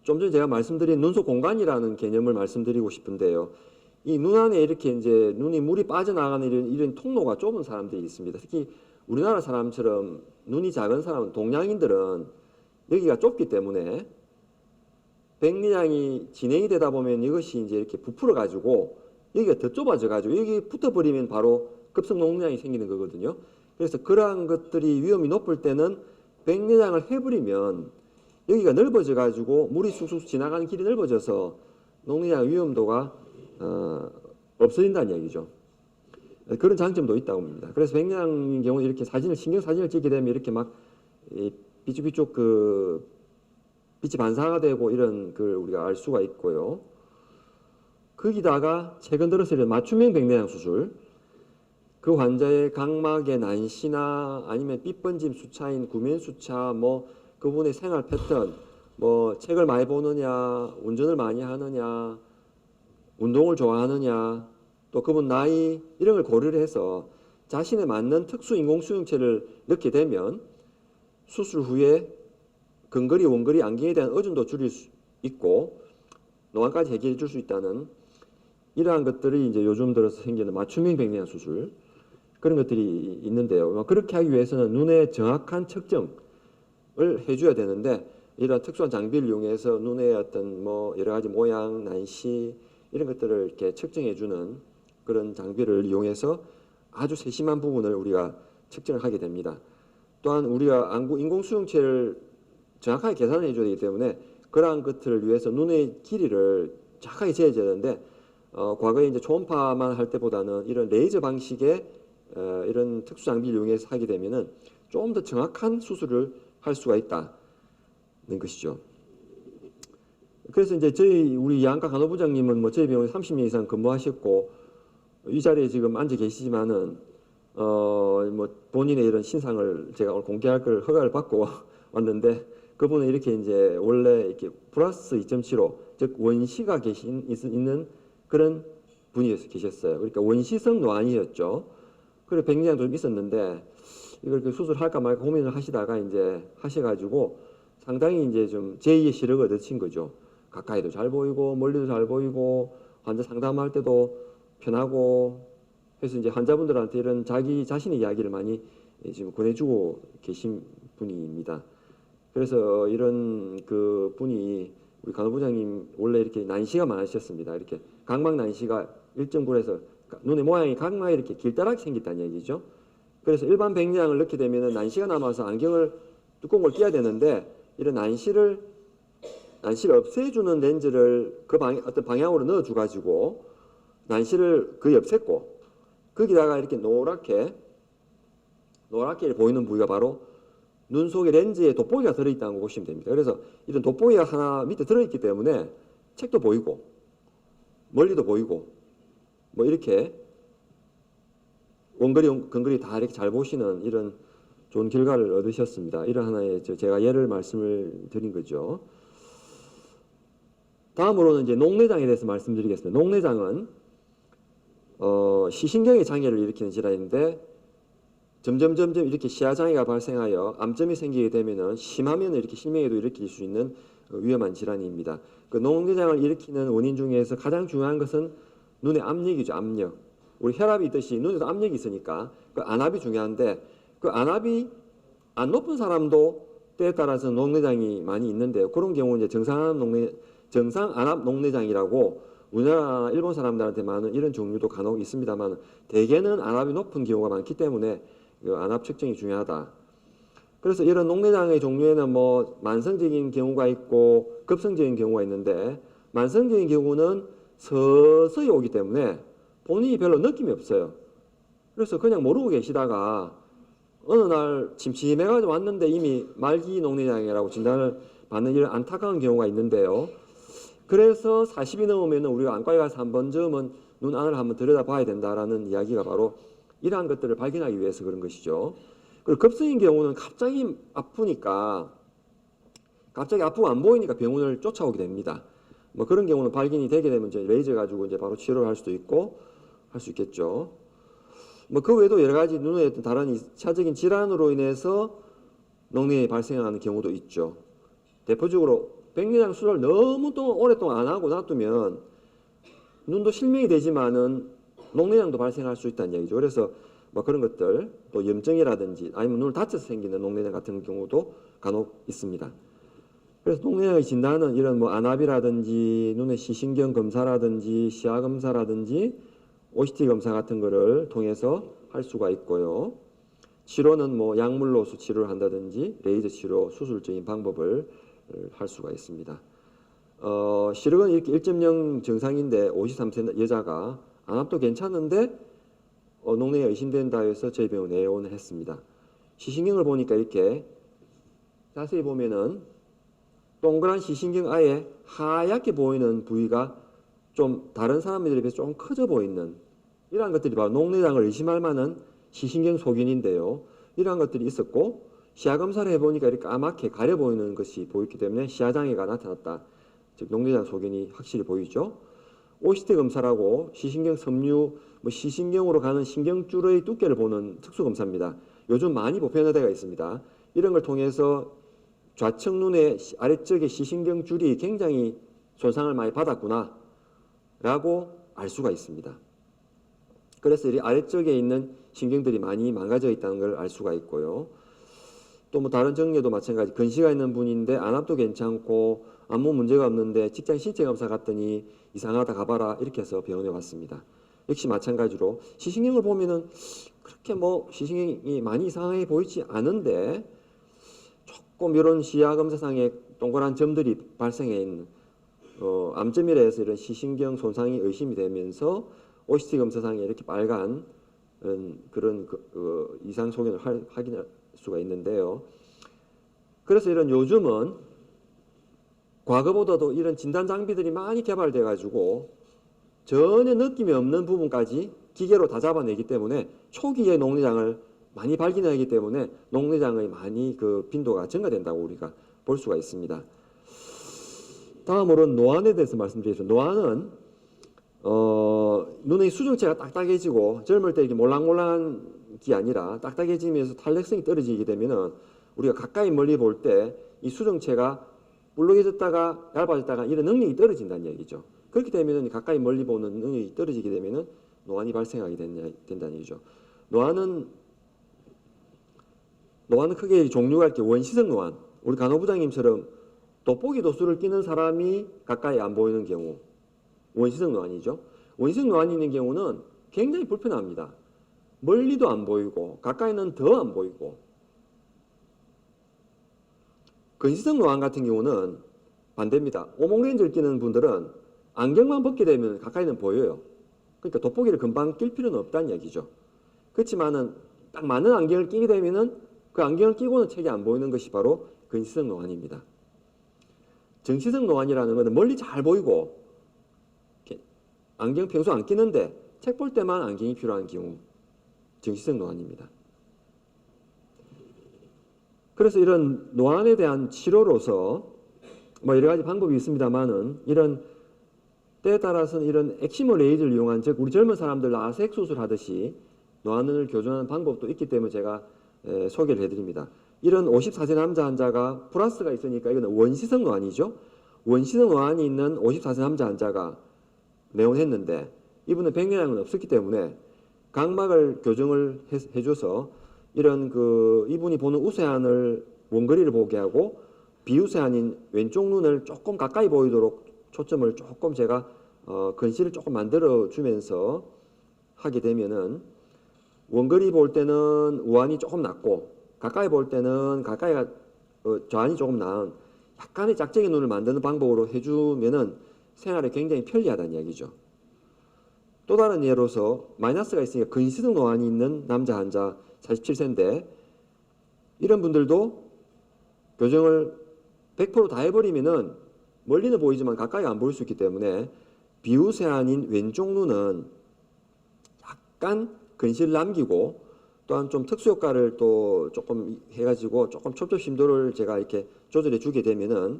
좀 전에 제가 말씀드린 눈속 공간이라는 개념을 말씀드리고 싶은데요. 이 눈 안에 이렇게 이제 눈이 물이 빠져나가는 이런 통로가 좁은 사람들이 있습니다. 특히 우리나라 사람처럼 눈이 작은 사람, 동양인들은 여기가 좁기 때문에 백내장이 진행이 되다 보면 이것이 이제 이렇게 부풀어 가지고 여기가 더 좁아져 가지고 여기 붙어버리면 바로 급성 녹내장이 생기는 거거든요. 그래서 그러한 것들이 위험이 높을 때는 백내장을 해버리면 여기가 넓어져 가지고 물이 쑥쑥 지나가는 길이 넓어져서 녹내장 위험도가 없어진다는 얘기죠. 그런 장점도 있다고 봅니다. 그래서 백내장인 경우 이렇게 신경 사진을 찍게 되면 이렇게 막 삐쭉삐쭉 빛이 반사가 되고 이런 걸 우리가 알 수가 있고요. 거기다가 최근 들어서 이런 맞춤형 백내장 수술, 그 환자의 각막의 난시나 아니면 삐번짐 수차인 구면 수차, 뭐 그분의 생활 패턴, 뭐 책을 많이 보느냐, 운전을 많이 하느냐, 운동을 좋아하느냐, 또 그분 나이 이런 걸 고려를 해서 자신에 맞는 특수 인공수용체를 넣게 되면 수술 후에 근거리, 원거리, 안경에 대한 의존도 줄일 수 있고 노안까지 해결해 줄 수 있다는 이러한 것들이 이제 요즘 들어서 생기는 맞춤형 백내장 수술 그런 것들이 있는데요. 그렇게 하기 위해서는 눈의 정확한 측정을 해줘야 되는데 이런 특수한 장비를 이용해서 눈의 어떤 뭐 여러 가지 모양, 난시 이런 것들을 이렇게 측정해주는 그런 장비를 이용해서 아주 세심한 부분을 우리가 측정을 하게 됩니다. 또한 우리가 인공수용체를 정확하게 계산을 해줘야 되기 때문에 그러한 것들을 위해서 눈의 길이를 정확하게 재야져야 되는데 과거에 이제 초음파만 할 때보다는 이런 레이저 방식의 이런 특수 장비를 이용해서 하게 되면은 좀 더 정확한 수술을 할 수가 있다는 것이죠. 그래서 이제 우리 양가 간호부장님은 뭐 저희 병원에 30년 이상 근무하셨고 이 자리에 지금 앉아 계시지만은 뭐 본인의 이런 신상을 제가 오늘 공개할 걸 허가를 받고 왔는데 그분은 이렇게 이제 원래 이렇게 플러스 2.75 즉 원시가 있는 그런 분이 계셨어요. 그러니까 원시성 노안이었죠. 그리고 백내장도 좀 있었는데 이걸 수술할까 말까 고민을 하시다가 이제 하셔가지고 상당히 이제 좀 제2의 시력을 얻으신 거죠. 가까이도 잘 보이고 멀리도 잘 보이고 환자 상담할 때도 편하고 해서 이제 환자분들한테 이런 자기 자신의 이야기를 많이 지금 권해주고 계신 분입니다. 그래서 이런 그 분이 우리 간호부장님 원래 이렇게 난시가 많으셨습니다. 이렇게 각막 난시가 1.9에서 눈의 모양이 각막이 이렇게 길다랗게 생겼다는 얘기죠. 그래서 일반 백내장을 넣게 되면 난시가 남아서 안경을 두꺼운 걸 끼야 되는데 이런 난시를 없애주는 렌즈를 그 어떤 방향으로 넣어줘 가지고 난시를 거의 없앴고 거기다가 이렇게 노랗게 보이는 부위가 바로 눈 속에 렌즈에 돋보기가 들어있다는 거 보시면 됩니다. 그래서 이런 돋보기가 하나 밑에 들어있기 때문에 책도 보이고 멀리도 보이고 뭐 이렇게 원거리, 근거리 다 이렇게 잘 보시는 이런 좋은 결과를 얻으셨습니다. 이런 하나의 제가 예를 말씀을 드린 거죠. 다음으로는 이제 녹내장에 대해서 말씀드리겠습니다. 녹내장은 시신경의 장애를 일으키는 질환인데 점점 이렇게 시야 장애가 발생하여 암점이 생기게 되면은 심하면 이렇게 실명에도 일으킬 수 있는 위험한 질환입니다. 그 녹내장을 일으키는 원인 중에서 가장 중요한 것은 눈의 압력이죠. 압력. 우리 혈압이 있듯이 눈에도 압력이 있으니까 그 안압이 중요한데 그 안압이 안 높은 사람도 때에 따라서 녹내장이 많이 있는데요. 그런 경우 이제 정상 안압 녹내장이라고 우리나라 일본 사람들한테 많은 이런 종류도 간혹 있습니다만 대개는 안압이 높은 경우가 많기 때문에 안압 측정이 중요하다. 그래서 이런 녹내장의 종류에는 뭐 만성적인 경우가 있고 급성적인 경우가 있는데 만성적인 경우는 서서히 오기 때문에 본인이 별로 느낌이 없어요. 그래서 그냥 모르고 계시다가 어느 날 침침해가지고 왔는데 이미 말기 녹내장이라고 진단을 받는 이런 안타까운 경우가 있는데요. 그래서 40이 넘으면 우리가 안과에 가서 한 번쯤은 눈 안을 한번 들여다봐야 된다라는 이야기가 바로 이러한 것들을 발견하기 위해서 그런 것이죠. 그리고 급성인 경우는 갑자기 아프니까 갑자기 아프고 안 보이니까 병원을 쫓아오게 됩니다. 뭐 그런 경우는 발견이 되게 되면 이제 레이저 가지고 이제 바로 치료를 할 수도 있고 할 수 있겠죠. 뭐 그 외에도 여러 가지 눈의 어떤 다른 2차적인 질환으로 인해서 녹내장이 발생하는 경우도 있죠. 대표적으로 백내장 수술을 너무 또 오랫동안 안 하고 놔두면 눈도 실명이 되지만은 녹내장도 발생할 수 있다는 얘기죠. 그래서 뭐 그런 것들 또 염증이라든지 아니면 눈을 다쳐서 생기는 녹내장 같은 경우도 간혹 있습니다. 그래서 녹내장의 진단은 이런 뭐 안압이라든지 눈의 시신경 검사라든지 시야 검사라든지 OCT 검사 같은 거를 통해서 할 수가 있고요. 치료는 뭐 약물로서 치료를 한다든지 레이저 치료, 수술적인 방법을 할 수가 있습니다. 시력은 이렇게 1.0 정상인데 53세 여자가 안압도 괜찮은데 녹내가 의심된다 해서 저희 병원에 내원을 했습니다. 시신경을 보니까 이렇게 자세히 보면은 동그란 시신경 아예 하얗게 보이는 부위가 좀 다른 사람들에 비해서 좀 커져 보이는 이러한 것들이 바로 녹내장을 의심할 만한 시신경 소견인데요. 이러한 것들이 있었고 시야 검사를 해보니까 이렇게 까맣게 가려 보이는 것이 보였기 때문에 시야장애가 나타났다. 즉 녹내장 소견이 확실히 보이죠. OCT 검사라고 시신경 섬유, 뭐 시신경으로 가는 신경줄의 두께를 보는 특수 검사입니다. 요즘 많이 보편화되어 있습니다. 이런 걸 통해서 좌측 눈의 아래쪽의 시신경 줄이 굉장히 손상을 많이 받았구나 라고 알 수가 있습니다. 그래서 이 아래쪽에 있는 신경들이 많이 망가져 있다는 걸 알 수가 있고요. 또 뭐 다른 정례도 마찬가지 근시가 있는 분인데 안압도 괜찮고 아무 문제가 없는데 직장 신체 검사 갔더니 이상하다 가봐라 이렇게 해서 병원에 왔습니다. 역시 마찬가지로 시신경을 보면은 그렇게 뭐 시신경이 많이 이상하게 보이지 않은데 조금 이런 시야 검사상에 동그란 점들이 발생해 있는 암점이라 해서 이런 시신경 손상이 의심이 되면서 OCT 검사상에 이렇게 빨간 그런 이상 소견을 확인할 수가 있는데요. 그래서 이런 요즘은 과거보다도 이런 진단 장비들이 많이 개발돼 가지고 전혀 느낌이 없는 부분까지 기계로 다 잡아내기 때문에 초기에 녹내장을 많이 발견하기 때문에 녹내장의 많이 그 빈도가 증가된다고 우리가 볼 수가 있습니다. 다음으로는 노안에 대해서 말씀드리겠습니다. 노안은 눈의 수정체가 딱딱해지고 젊을 때 이렇게 몰랑몰랑한 게 아니라 딱딱해지면서 탄력성이 떨어지게 되면은 우리가 가까이 멀리 볼 때 이 수정체가 물렁해졌다가 얇아졌다가 이런 능력이 떨어진다는 얘기죠. 그렇게 되면은 가까이 멀리 보는 능력이 떨어지게 되면은 노안이 발생하게 된다는 얘기죠. 노안은 크게 종류가 이렇게 원시성 노안, 우리 간호부장님처럼 돋보기 도수를 끼는 사람이 가까이 안 보이는 경우 원시성 노안이죠. 원시성 노안이 있는 경우는 굉장히 불편합니다. 멀리도 안 보이고 가까이는 더 안 보이고 근시성 노안 같은 경우는 반대입니다. 오목렌즈를 끼는 분들은 안경만 벗게 되면 가까이는 보여요. 그러니까 돋보기를 금방 낄 필요는 없다는 얘기죠. 그렇지만은 딱 맞는 안경을 끼게 되면은 그 안경을 끼고는 책이 안 보이는 것이 바로 근시성 노안입니다. 정시성 노안이라는 것은 멀리 잘 보이고 안경 평소 안 끼는데 책 볼 때만 안경이 필요한 경우 정시성 노안입니다. 그래서 이런 노안에 대한 치료로서 뭐 여러 가지 방법이 있습니다만은 이런 때에 따라서는 이런 엑시모 레이저를 이용한 즉 우리 젊은 사람들 라섹 수술하듯이 노안을 교정하는 방법도 있기 때문에 제가 소개를 해드립니다. 이런 54세 남자 환자가 플러스가 있으니까 이건 원시성 노안이죠. 원시성 노안이 있는 54세 남자 환자가 내원했는데 이분은 백내장은 없었기 때문에 각막을 교정을 해줘서 이런 이분이 보는 우세한을 원거리를 보게 하고 비우세한인 왼쪽 눈을 조금 가까이 보이도록 초점을 조금 제가 근시를 조금 만들어 주면서 하게 되면은 원거리 볼 때는 우한이 조금 낮고 가까이 볼 때는 가까이가 좌한이 조금 나은 약간의 짝짝이 눈을 만드는 방법으로 해주면은 생활에 굉장히 편리하다는 이야기죠. 또 다른 예로서 마이너스가 있으니까 근시성 노안이 있는 남자 환자 47세인데 이런 분들도 교정을 100% 다 해버리면은 멀리는 보이지만 가까이 안 보일 수 있기 때문에 비우세한인 왼쪽 눈은 약간 근시를 남기고 또한 좀 특수 효과를 또 조금 해가지고 조금 촉접 심도를 제가 이렇게 조절해 주게 되면은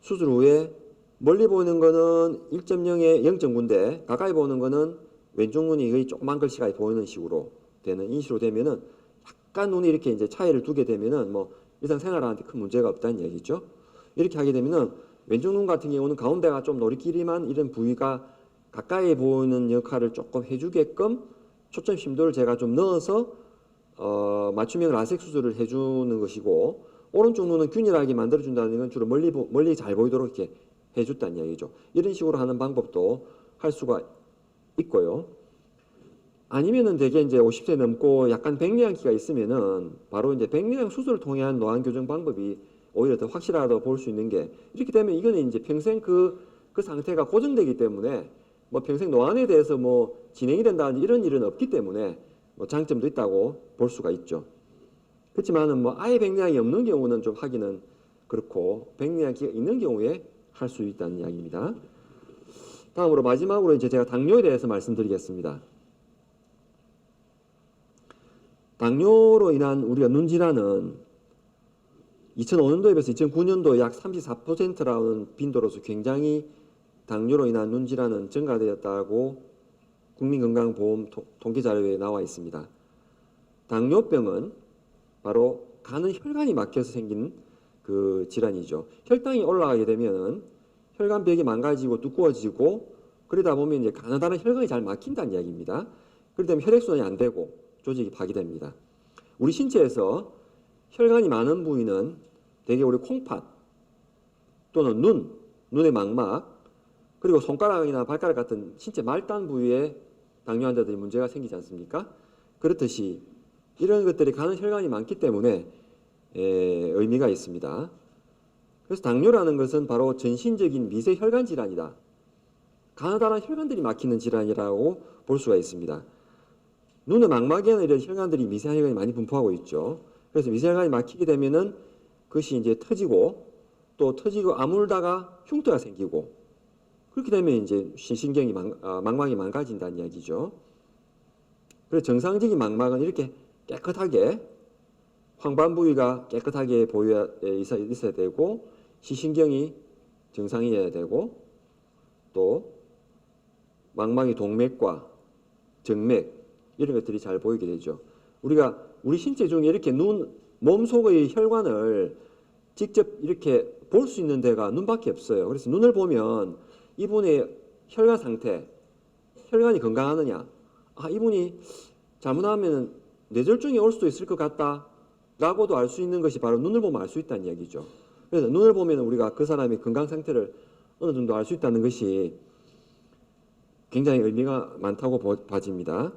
수술 후에 멀리 보이는 거는 1.0에 0.9인데 가까이 보는 거는 왼쪽 눈이 거의 조그만 글씨가 보이는 식으로 되는 인식으로 되면은 약간 눈이 이렇게 이제 차이를 두게 되면은 뭐 일상생활하는데 큰 문제가 없다는 얘기죠. 이렇게 하게 되면은 왼쪽 눈 같은 경우는 가운데가 좀 노리끼리만 이런 부위가 가까이 보이는 역할을 조금 해주게끔 초점 심도를 제가 좀 넣어서 맞춤형 라섹 수술을 해주는 것이고 오른쪽 눈은 균일하게 만들어준다는 건 주로 멀리 잘 보이도록 이렇게 해줬다는 이야기죠. 이런 식으로 하는 방법도 할 수가 있고요. 아니면은 대개 이제 50세 넘고 약간 백내장기가 있으면은 바로 이제 백내장 수술을 통한 노안 교정 방법이 오히려 더 확실하다고 볼 수 있는 게, 이렇게 되면 이거는 이제 평생 그 상태가 고정되기 때문에 뭐 평생 노안에 대해서 뭐 진행이 된다든지 이런 일은 없기 때문에 뭐 장점도 있다고 볼 수가 있죠. 그렇지만은 뭐 아예 백내장이 없는 경우는 좀 하기는 그렇고, 백내장기가 있는 경우에 할 수 있다는 이야기입니다. 다음으로 마지막으로 이제 제가 당뇨에 대해서 말씀드리겠습니다. 당뇨로 인한 우리가 눈 질환은 2005년도에 비해서 2009년도에 약 34%라는 빈도로서 굉장히 당뇨로 인한 눈 질환은 증가되었다고 국민건강보험 통계 자료에 나와 있습니다. 당뇨병은 바로 가는 혈관이 막혀서 생긴 그 질환이죠. 혈당이 올라가게 되면 혈관벽이 망가지고 두꺼워지고, 그러다 보면 이제 가느다란 혈관이 잘 막힌다는 이야기입니다. 그러다 보면 혈액순환이 안 되고 조직이 파괴됩니다. 우리 신체에서 혈관이 많은 부위는 대개 우리 콩팥 또는 눈의 망막, 그리고 손가락이나 발가락 같은 신체 말단 부위에 당뇨 환자들이 문제가 생기지 않습니까? 그렇듯이 이런 것들이 가는 혈관이 많기 때문에 의미가 있습니다. 그래서 당뇨라는 것은 바로 전신적인 미세 혈관 질환이다. 가느다란 혈관들이 막히는 질환이라고 볼 수가 있습니다. 눈의 망막에는 이런 혈관들이 미세한 혈관이 많이 분포하고 있죠. 그래서 미세혈관이 막히게 되면은 그것이 이제 터지고, 또 터지고 아물다가 흉터가 생기고, 그렇게 되면 이제 신경이 망막이 망가진다는 이야기죠. 그래서 정상적인 망막은 이렇게 깨끗하게, 황반 부위가 깨끗하게 있어야 되고, 시신경이 정상이어야 되고, 또 망막의 동맥과 정맥 이런 것들이 잘 보이게 되죠. 우리 신체 중에 이렇게 몸속의 혈관을 직접 이렇게 볼 수 있는 데가 눈밖에 없어요. 그래서 눈을 보면 이분의 혈관 상태, 혈관이 건강하느냐, 이분이 잘못하면 뇌졸중이 올 수도 있을 것 같다라고도 알 수 있는 것이 바로 눈을 보면 알 수 있다는 이야기죠. 그래서 눈을 보면 우리가 그 사람의 건강 상태를 어느 정도 알 수 있다는 것이 굉장히 의미가 많다고 봐집니다.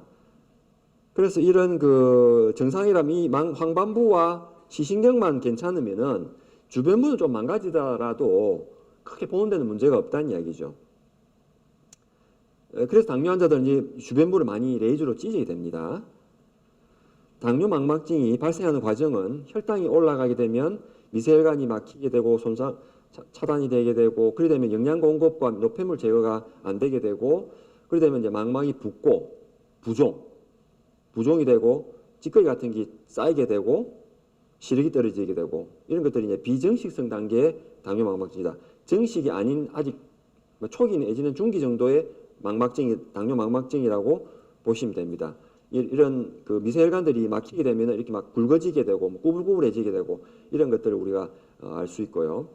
그래서 이런 그 정상이라면 이 황반부와 시신경만 괜찮으면은 주변부는 좀 망가지더라도 크게 보는 데는 문제가 없다는 이야기죠. 그래서 당뇨 환자들은 이 주변부를 많이 레이저로 찢어야 됩니다. 당뇨 망막증이 발생하는 과정은 혈당이 올라가게 되면 미세혈관이 막히게 되고 차단이 되게 되고, 그러게 되면 영양 공급과 노폐물 제거가 안 되게 되고, 그러게 되면 이제 망막이 붓고 부종이 되고, 찌꺼기 같은 게 쌓이게 되고, 시력이 떨어지게 되고, 이런 것들이 이제 비정식성 단계의 당뇨 망막증이다. 정식이 아닌 아직 초기 내지는 중기 정도의 당뇨 망막증이라고 보시면 됩니다. 이런 그 미세혈관들이 막히게 되면 이렇게 막 굵어지게 되고 꾸불꾸불해지게 되고, 이런 것들을 우리가 알 수 있고요.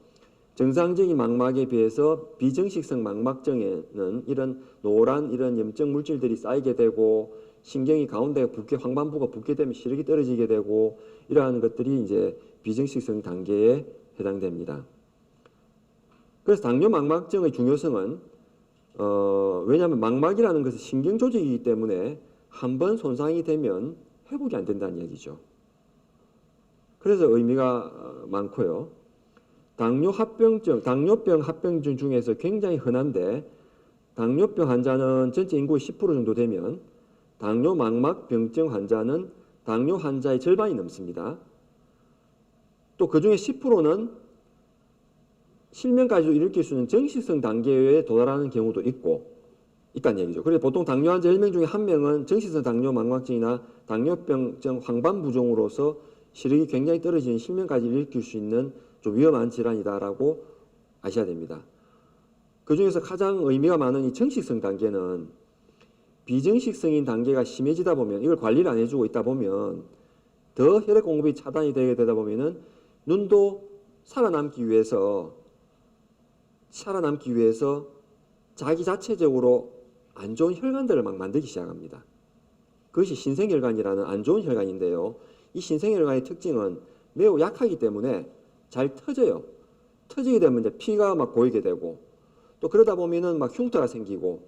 정상적인 망막에 비해서 비정식성 망막증에는 이런 노란 이런 염증 물질들이 쌓이게 되고, 신경이 가운데 황반부가 붓게 되면 시력이 떨어지게 되고, 이러한 것들이 이제 비정식성 단계에 해당됩니다. 그래서 당뇨 망막증의 중요성은 왜냐하면 망막이라는 것은 신경 조직이기 때문에 한번 손상이 되면 회복이 안 된다는 얘기죠. 그래서 의미가 많고요. 당뇨병 합병증 중에서 굉장히 흔한데, 당뇨병 환자는 전체 인구의 10% 정도 되면 당뇨 망막병증 환자는 당뇨 환자의 절반이 넘습니다. 또 그중에 10%는 실명까지도 일으킬 수 있는 정식성 단계에 도달하는 경우도 있다는 얘기죠. 그래서 보통 당뇨 환자 10명 중에 1명은 정식성 당뇨 망막증이나 당뇨병증 황반부종으로서 시력이 굉장히 떨어지는 실명까지 일으킬 수 있는 좀 위험한 질환이다라고 아셔야 됩니다. 그 중에서 가장 의미가 많은 이 정식성 단계는 비정식성인 단계가 심해지다 보면, 이걸 관리를 안 해주고 있다 보면 더 혈액 공급이 차단이 되게 되다 보면은 눈도 살아남기 위해서 자기 자체적으로 안 좋은 혈관들을 막 만들기 시작합니다. 그것이 신생혈관이라는 안 좋은 혈관인데요. 이 신생혈관의 특징은 매우 약하기 때문에 잘 터져요. 터지게 되면 이제 피가 막 고이게 되고 또 그러다 보면은 막 흉터가 생기고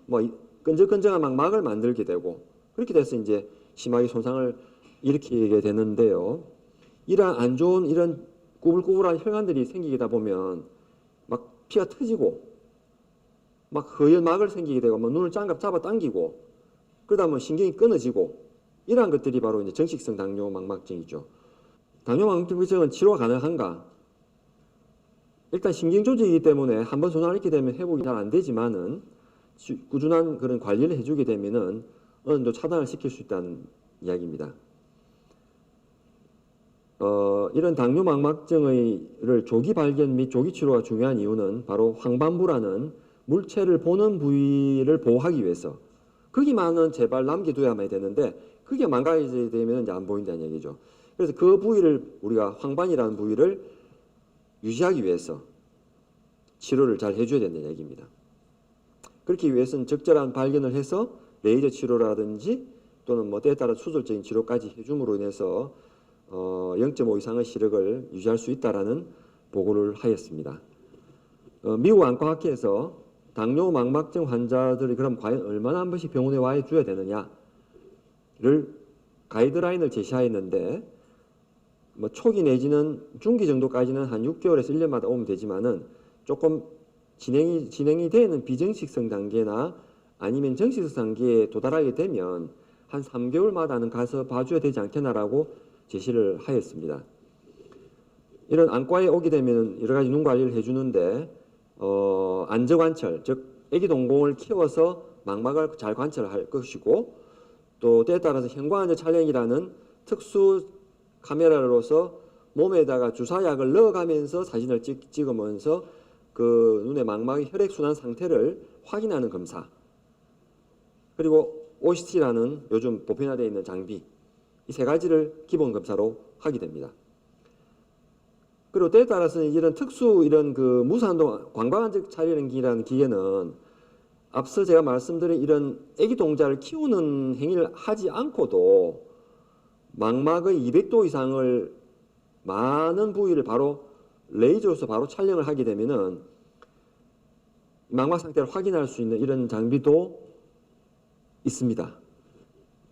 뭐 끈적끈적한 막 막을 만들게 되고 그렇게 돼서 이제 심하게 손상을 일으키게 되는데요. 이러한 안 좋은 이런 꾸불꾸불한 혈관들이 생기다 보면 막 피가 터지고 막 허연 막을 생기게 되고 막 눈을 짱갑 잡아 당기고 그러다 보면 신경이 끊어지고 이러한 것들이 바로 이제 정식성 당뇨 망막증이죠. 당뇨 망막증은 치료가 가능한가? 일단 신경 조직이기 때문에 한번 손상을 입게 되면 회복이 잘 안 되지만은 꾸준한 그런 관리를 해주게 되면은 어느 정도 차단을 시킬 수 있다는 이야기입니다. 이런 당뇨 망막증을 조기 발견 및 조기 치료가 중요한 이유는 바로 황반부라는 물체를 보는 부위를 보호하기 위해서 거기만은 제발 남겨둬야만 되는데 그게 망가지게 되면 이제 안 보인다는 얘기죠. 그래서 그 부위를 우리가 황반이라는 부위를 유지하기 위해서 치료를 잘 해줘야 된다는 얘기입니다. 그렇기 위해서는 적절한 발견을 해서 레이저 치료라든지 또는 뭐 때에 따라 수술적인 치료까지 해줌으로 인해서 0.5 이상의 시력을 유지할 수 있다라는 보고를 하였습니다. 미국 안과학회에서 당뇨 망막증 환자들이 그럼 과연 얼마나 한 번씩 병원에 와 줘야 되느냐를 가이드라인을 제시하였는데 뭐 초기 내지는 중기 정도까지는 한 6개월에서 1년마다 오면 되지만은 조금 진행이 되는 비정식성 단계나 아니면 정식성 단계에 도달하게 되면 한 3개월마다는 가서 봐줘야 되지 않겠나라고 제시를 하였습니다. 이런 안과에 오게 되면 여러 가지 눈 관리를 해주는데 안저관찰, 즉 애기 동공을 키워서 망막을 잘 관찰할 것이고 또 때에 따라서 현광안저 촬영이라는 특수 카메라로서 몸에다가 주사약을 넣어가면서 사진을 찍으면서 그 눈의 망막의 혈액순환 상태를 확인하는 검사 그리고 OCT라는 요즘 보편화되어 있는 장비 이 세 가지를 기본 검사로 하게 됩니다. 그리고 때에 따라서는 이런 특수 이런 그 무산동 관광안적 촬영기라는 기계는 앞서 제가 말씀드린 이런 애기 동자를 키우는 행위를 하지 않고도 망막의 200도 이상을 많은 부위를 바로 레이저로서 바로 촬영을 하게 되면은 망막 상태를 확인할 수 있는 이런 장비도 있습니다.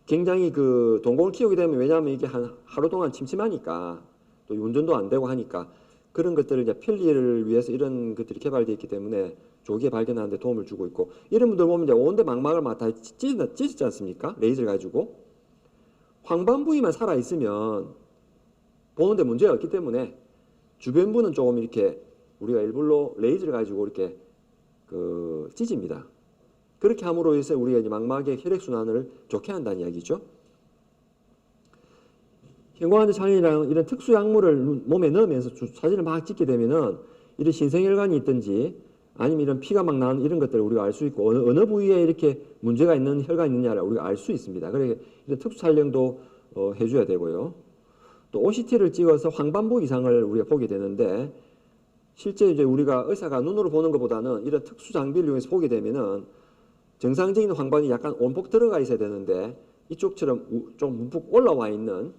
굉장히 그 동공을 키우게 되면 왜냐하면 이게 하루 동안 침침하니까 또 운전도 안 되고 하니까 그런 것들을 이제 편리를 위해서 이런 것들이 개발되어 있기 때문에 조기에 발견하는 데 도움을 주고 있고 이런 분들 보면 이제 온데 망막을 막 다 찢지 않습니까? 레이저를 가지고 황반 부위만 살아 있으면 보는데 문제가 없기 때문에 주변부는 조금 이렇게 우리가 일부러 레이저를 가지고 이렇게 그 찢습니다. 그렇게 함으로 해서 우리가 이제 망막의 혈액순환을 좋게 한다는 이야기죠. 현광안저 촬영이라는 이런 특수 약물을 몸에 넣으면서 사진을 막 찍게 되면은 이런 신생혈관이 있든지 아니면 이런 피가 막 나는 이런 것들을 우리가 알 수 있고 어느 부위에 이렇게 문제가 있는 혈관이 있느냐를 우리가 알 수 있습니다. 그래서 이런 특수 촬영도 해줘야 되고요. 또 OCT를 찍어서 황반부 이상을 우리가 보게 되는데 실제 이제 우리가 의사가 눈으로 보는 것보다는 이런 특수 장비를 이용해서 보게 되면은 정상적인 황반이 약간 온폭 들어가 있어야 되는데 이쪽처럼 좀 움푹 올라와 있는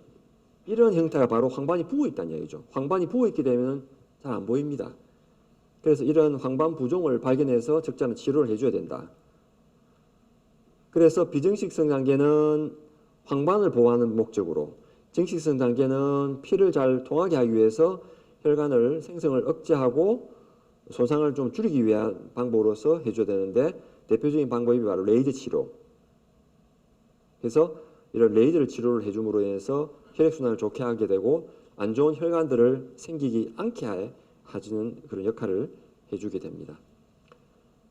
이런 형태가 바로 황반이 부어 있다는 얘기죠. 황반이 부어 있게 되면 잘 안 보입니다. 그래서 이런 황반 부종을 발견해서 적절한 치료를 해줘야 된다. 그래서 비정식성 단계는 황반을 보호하는 목적으로 정식성 단계는 피를 잘 통하게 하기 위해서 혈관을 생성을 억제하고 손상을 좀 줄이기 위한 방법으로서 해줘야 되는데 대표적인 방법이 바로 레이저 치료. 그래서 이런 레이저 치료를 해줌으로 인해서 혈액순환을 좋게 하게 되고 안 좋은 혈관들을 생기지 않게 해주는 그런 역할을 해주게 됩니다.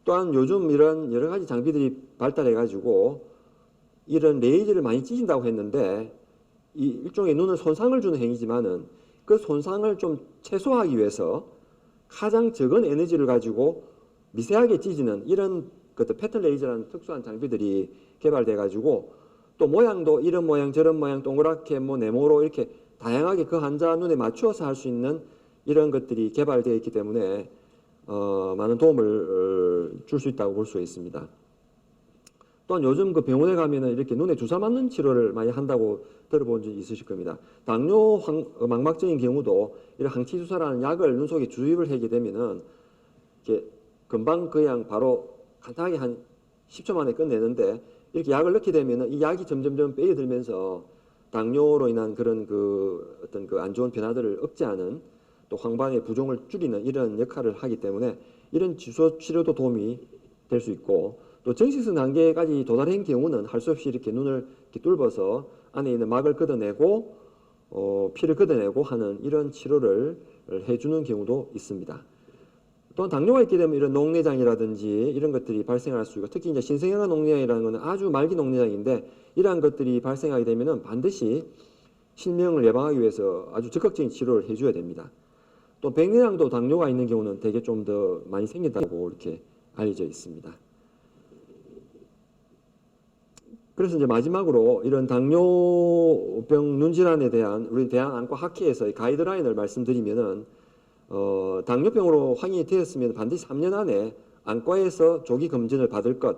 또한 요즘 이런 여러 가지 장비들이 발달해가지고 이런 레이저를 많이 찢은다고 했는데 이 일종의 눈을 손상을 주는 행위지만은 그 손상을 좀 최소화하기 위해서 가장 적은 에너지를 가지고 미세하게 찢는 이런 것들 패턴 레이저라는 특수한 장비들이 개발돼가지고 또 모양도 이런 모양 저런 모양 동그랗게 뭐 네모로 이렇게 다양하게 그 환자 눈에 맞추어서 할 수 있는 이런 것들이 개발되어 있기 때문에 많은 도움을 줄 수 있다고 볼 수 있습니다. 또한 요즘 그 병원에 가면은 이렇게 눈에 주사 맞는 치료를 많이 한다고 들어본 적이 있으실 겁니다. 당뇨 망막증인 경우도 이런 항체 주사라는 약을 눈 속에 주입을 하게 되면은 이렇게 금방 그냥 바로 간단하게 한 10초 만에 끝내는데 이렇게 약을 넣게 되면은 이 약이 점점점 빼어들면서 당뇨로 인한 그런 그 어떤 그 안 좋은 변화들을 억제하는 또 황반의 부종을 줄이는 이런 역할을 하기 때문에 이런 주사 치료도 도움이 될 수 있고 또 정식성 단계까지 도달한 경우는 할 수 없이 이렇게 눈을 이렇게 뚫어서 안에 있는 막을 걷어내고 피를 걷어내고 하는 이런 치료를 해주는 경우도 있습니다. 또한 당뇨가 있게 되면 이런 녹내장이라든지 이런 것들이 발생할 수 있고 특히 이제 신생혈관 녹내장이라는 것은 아주 말기 녹내장인데 이러한 것들이 발생하게 되면은 반드시 실명을 예방하기 위해서 아주 적극적인 치료를 해줘야 됩니다. 또 백내장도 당뇨가 있는 경우는 되게 좀 더 많이 생긴다고 이렇게 알려져 있습니다. 그래서 이제 마지막으로 이런 당뇨병 눈질환에 대한 우리 대한안과학회에서의 가이드라인을 말씀드리면은 당뇨병으로 확인이 되었으면 반드시 3년 안에 안과에서 조기 검진을 받을 것.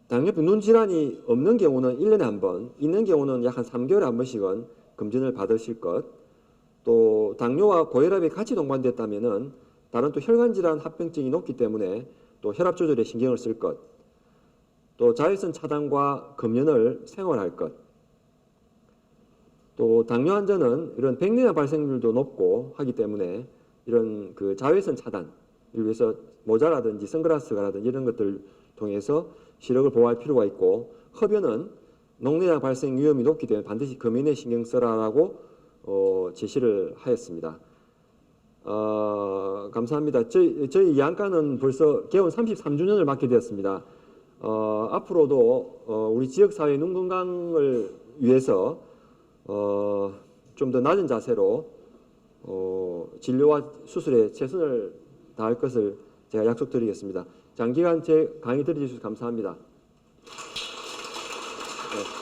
당뇨병 눈질환이 없는 경우는 1년에 한 번, 있는 경우는 약 한 3개월에 한 번씩은 검진을 받으실 것. 또 당뇨와 고혈압이 같이 동반됐다면은 다른 또 혈관 질환 합병증이 높기 때문에 또 혈압 조절에 신경을 쓸 것. 또 자외선 차단과 금연을 생활할 것. 또 당뇨 환자는 이런 백내장 발생률도 높고 하기 때문에 이런 그 자외선 차단을 위해서 모자라든지 선글라스라든지 이런 것들을 통해서 시력을 보호할 필요가 있고 흡연은 녹내장 발생 위험이 높기 때문에 반드시 금연에 신경 써라라고 제시를 하였습니다. 감사합니다. 저희 이 안과는 벌써 개원 33주년을 맞게 되었습니다. 앞으로도 우리 지역사회 눈 건강을 위해서 좀 더 낮은 자세로 진료와 수술에 최선을 다할 것을 제가 약속드리겠습니다. 장기간 제 강의 들어주셔서 감사합니다. 네.